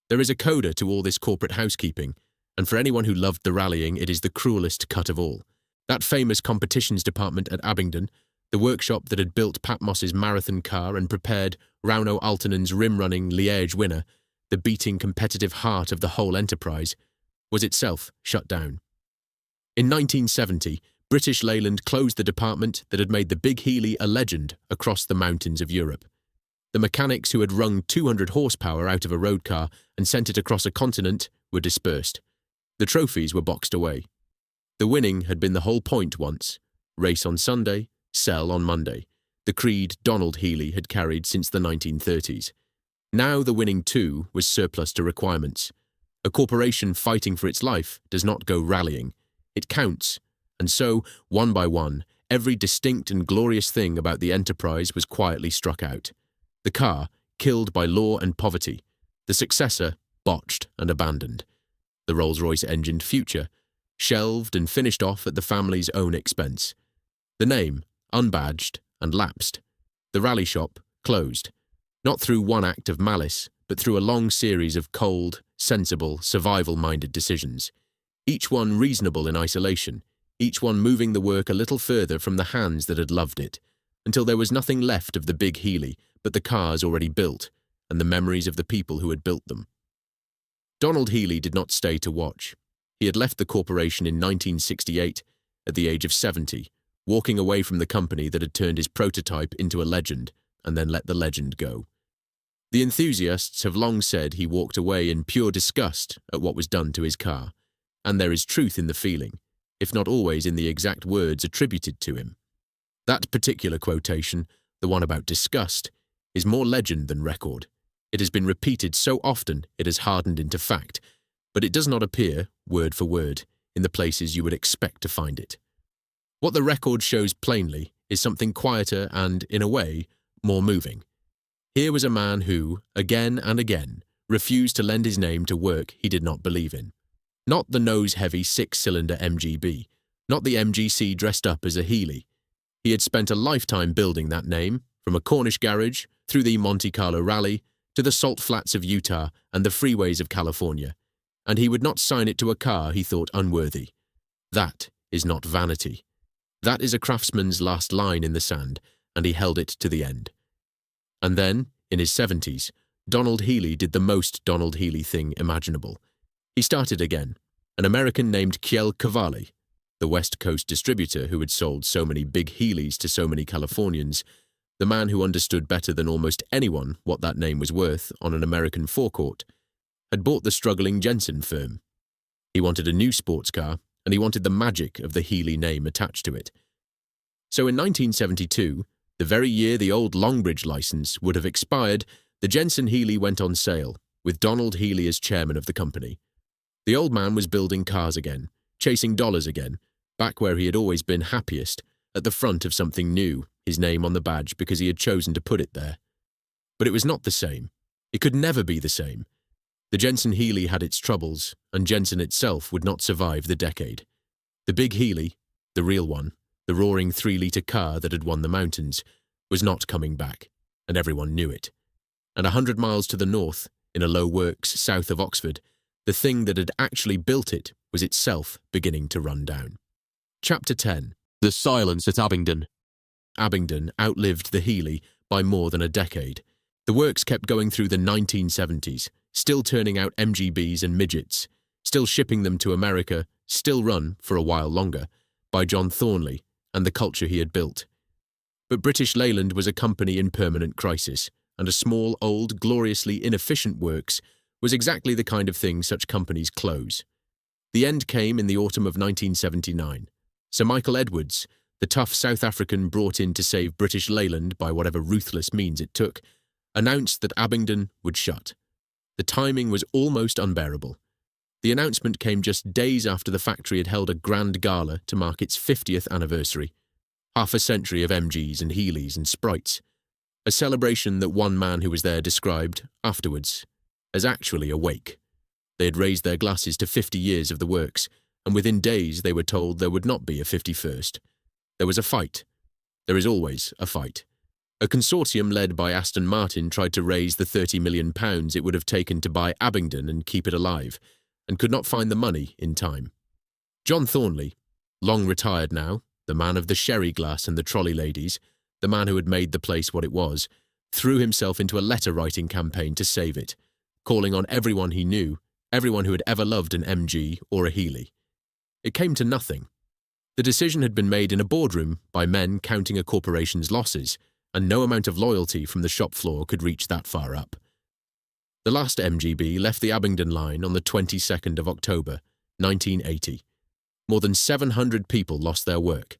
There is a coda to all this corporate housekeeping, and for anyone who loved the rallying, it is the cruelest cut of all. That famous competitions department at Abingdon, the workshop that had built Patmos's marathon car and prepared Rauno Altonen's rim-running Liège winner, the beating competitive heart of the whole enterprise, was itself shut down. In 1970, British Leyland closed the department that had made the Big Healey a legend across the mountains of Europe. The mechanics who had wrung 200 horsepower out of a road car and sent it across a continent were dispersed. The trophies were boxed away. The winning had been the whole point once. Race on Sunday, sell on Monday. The creed Donald Healey had carried since the 1930s. Now the winning too was surplus to requirements. A corporation fighting for its life does not go rallying. It counts, and so, one by one, every distinct and glorious thing about the enterprise was quietly struck out. The car, killed by law and poverty. The successor, botched and abandoned. The Rolls-Royce engined future, shelved and finished off at the family's own expense. The name, unbadged and lapsed. The rally shop, closed. Not through one act of malice, but through a long series of cold, sensible, survival-minded decisions. Each one reasonable in isolation, each one moving the work a little further from the hands that had loved it, until there was nothing left of the Big Healey but the cars already built, and the memories of the people who had built them. Donald Healey did not stay to watch. He had left the corporation in 1968, at the age of 70, walking away from the company that had turned his prototype into a legend, and then let the legend go. The enthusiasts have long said he walked away in pure disgust at what was done to his car, and there is truth in the feeling, if not always in the exact words attributed to him. That particular quotation, the one about disgust, is more legend than record. It has been repeated so often it has hardened into fact, but it does not appear, word for word, in the places you would expect to find it. What the record shows plainly is something quieter and, in a way, more moving. Here was a man who, again and again, refused to lend his name to work he did not believe in. Not the nose-heavy six-cylinder MGB, not the MGC dressed up as a Healey. He had spent a lifetime building that name, from a Cornish garage, through the Monte Carlo Rally, to the salt flats of Utah and the freeways of California, and he would not sign it to a car he thought unworthy. That is not vanity. That is a craftsman's last line in the sand, and he held it to the end. And then, in his 70s, Donald Healey did the most Donald Healey thing imaginable. He started again, an American named Kjell Cavalli, the West Coast distributor who had sold so many Big Healeys to so many Californians, the man who understood better than almost anyone what that name was worth on an American forecourt, had bought the struggling Jensen firm. He wanted a new sports car, and he wanted the magic of the Healey name attached to it. So in 1972, the very year the old Longbridge license would have expired, the Jensen Healey went on sale, with Donald Healey as chairman of the company. The old man was building cars again, chasing dollars again, back where he had always been happiest, at the front of something new, his name on the badge because he had chosen to put it there. But it was not the same. It could never be the same. The Jensen-Healey had its troubles, and Jensen itself would not survive the decade. The big Healey, the real one, the roaring 3-litre car that had won the mountains, was not coming back, and everyone knew it. And 100 miles to the north, in a low works south of Oxford, the thing that had actually built it was itself beginning to run down. Chapter 10. The Silence at Abingdon. Abingdon outlived the Healey by more than a decade. The works kept going through the 1970s, still turning out MGBs and midgets, still shipping them to America, still run, for a while longer, by John Thornley and the culture he had built. But British Leyland was a company in permanent crisis, and a small, old, gloriously inefficient works was exactly the kind of thing such companies close. The end came in the autumn of 1979. Sir Michael Edwards, the tough South African brought in to save British Leyland by whatever ruthless means it took, announced that Abingdon would shut. The timing was almost unbearable. The announcement came just days after the factory had held a grand gala to mark its 50th anniversary. Half a century of MGs and Healeys and Sprites. A celebration that one man who was there described, afterwards, as actually a wake. They had raised their glasses to 50 years of the works, and within days they were told there would not be a 51st. There was a fight. There is always a fight. A consortium led by Aston Martin tried to raise the £30 million it would have taken to buy Abingdon and keep it alive, and could not find the money in time. John Thornley, long retired now, the man of the sherry glass and the trolley ladies, the man who had made the place what it was, threw himself into a letter-writing campaign to save it, calling on everyone he knew, everyone who had ever loved an MG or a Healey. It came to nothing. The decision had been made in a boardroom by men counting a corporation's losses, and no amount of loyalty from the shop floor could reach that far up. The last MGB left the Abingdon line on the 22nd of October, 1980. More than 700 people lost their work.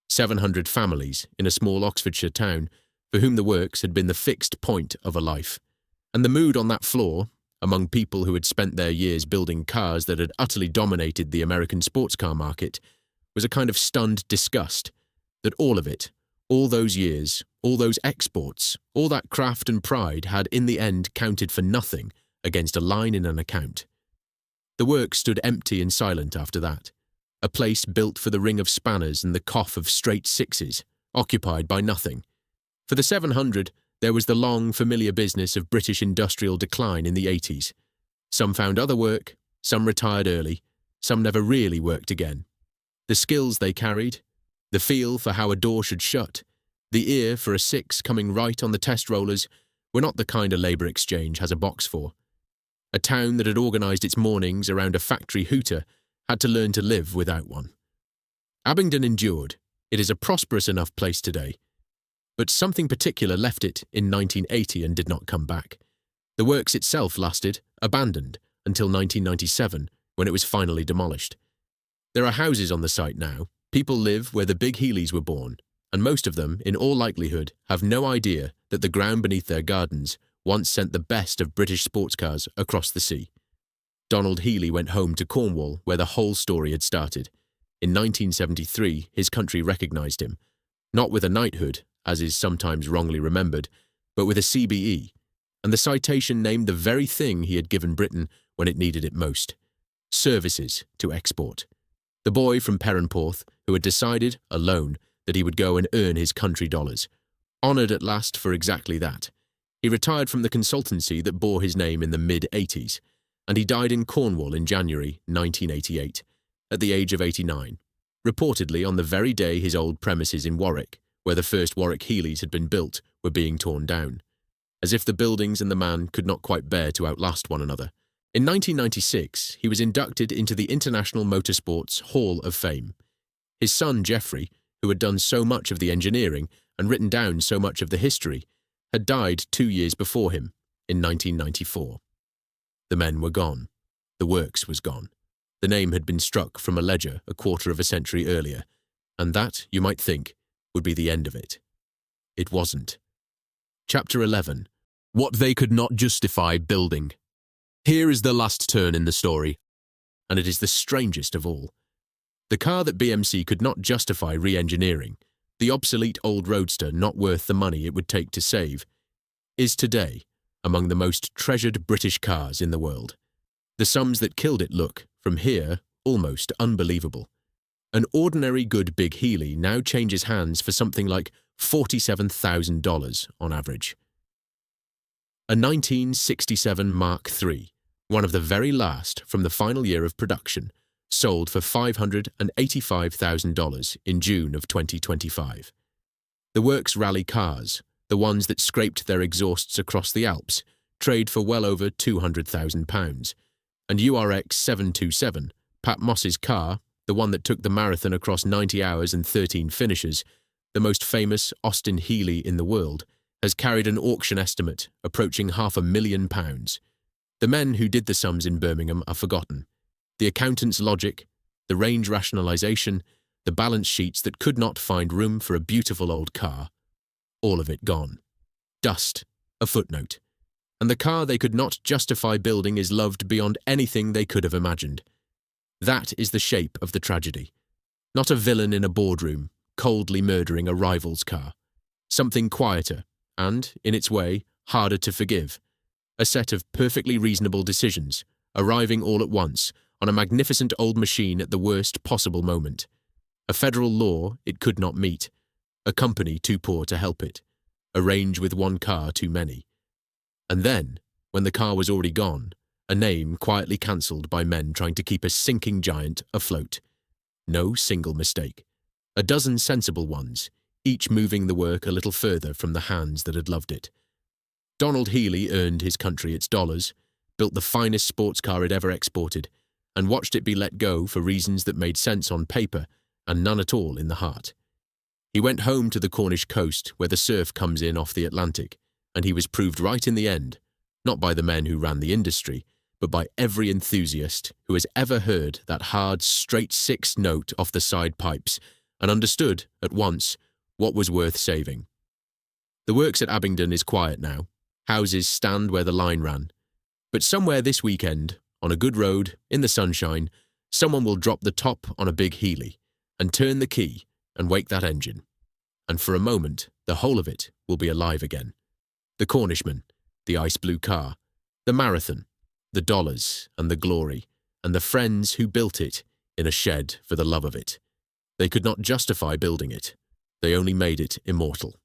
700 families in a small Oxfordshire town for whom the works had been the fixed point of a life. And the mood on that floor, among people who had spent their years building cars that had utterly dominated the American sports car market, was a kind of stunned disgust that all of it, all those years, all those exports, all that craft and pride had in the end counted for nothing against a line in an account. The work stood empty and silent after that, a place built for the ring of spanners and the cough of straight sixes, occupied by nothing. For the 700, there was the long, familiar business of British industrial decline in the 80s. Some found other work, some retired early, some never really worked again. The skills they carried, the feel for how a door should shut, the ear for a 6 coming right on the test rollers, were not the kind a labour exchange has a box for. A town that had organised its mornings around a factory hooter had to learn to live without one. Abingdon endured. It is a prosperous enough place today. But something particular left it in 1980 and did not come back. The works itself lasted, abandoned, until 1997, when it was finally demolished. There are houses on the site now. People live where the big Healeys were born, and most of them, in all likelihood, have no idea that the ground beneath their gardens once sent the best of British sports cars across the sea. Donald Healey went home to Cornwall, where the whole story had started. In 1973, his country recognised him, not with a knighthood, as is sometimes wrongly remembered, but with a CBE, and the citation named the very thing he had given Britain when it needed it most: services to export. The boy from Perranporth, who had decided, alone, that he would go and earn his country dollars, honoured at last for exactly that. He retired from the consultancy that bore his name in the mid-80s, and he died in Cornwall in January 1988, at the age of 89, reportedly on the very day his old premises in Warwick, where the first Warwick Healeys had been built, were being torn down, as if the buildings and the man could not quite bear to outlast one another. In 1996, he was inducted into the International Motorsports Hall of Fame. His son, Geoffrey, who had done so much of the engineering and written down so much of the history, had died 2 years before him, in 1994. The men were gone. The works was gone. The name had been struck from a ledger a quarter of a century earlier, and that, you might think, would be the end of it. It wasn't. Chapter 11. What they could not justify building. Here is the last turn in the story, and it is the strangest of all. The car that BMC could not justify re-engineering, the obsolete old roadster not worth the money it would take to save, is today, among the most treasured British cars in the world. The sums that killed it look, from here, almost unbelievable. An ordinary good big Healey now changes hands for something like $47,000 on average. A 1967 Mark III, one of the very last from the final year of production, sold for $585,000 in June of 2025. The works rally cars, the ones that scraped their exhausts across the Alps, trade for well over £200,000, and URX 727, Pat Moss's car, the one that took the marathon across 90 hours and 13 finishes, the most famous Austin-Healey in the world, has carried an auction estimate approaching £500,000. The men who did the sums in Birmingham are forgotten. The accountant's logic, the range rationalisation, the balance sheets that could not find room for a beautiful old car, all of it gone. Dust, a footnote. And the car they could not justify building is loved beyond anything they could have imagined. That is the shape of the tragedy. Not a villain in a boardroom, coldly murdering a rival's car. Something quieter and, in its way, harder to forgive. A set of perfectly reasonable decisions, arriving all at once, on a magnificent old machine at the worst possible moment. A federal law it could not meet. A company too poor to help it. A range with one car too many. And then, when the car was already gone, a name quietly cancelled by men trying to keep a sinking giant afloat. No single mistake. A dozen sensible ones, each moving the work a little further from the hands that had loved it. Donald Healey earned his country its dollars, built the finest sports car it ever exported, and watched it be let go for reasons that made sense on paper and none at all in the heart. He went home to the Cornish coast where the surf comes in off the Atlantic, and he was proved right in the end, not by the men who ran the industry, but by every enthusiast who has ever heard that hard, straight six note off the side pipes and understood, at once, what was worth saving. The works at Abingdon is quiet now. Houses stand where the line ran. But somewhere this weekend, on a good road, in the sunshine, someone will drop the top on a big Healey and turn the key and wake that engine. And for a moment, the whole of it will be alive again. The Cornishman, the ice blue car, the marathon, the dollars and the glory, and the friends who built it in a shed for the love of it. They could not justify building it. They only made it immortal.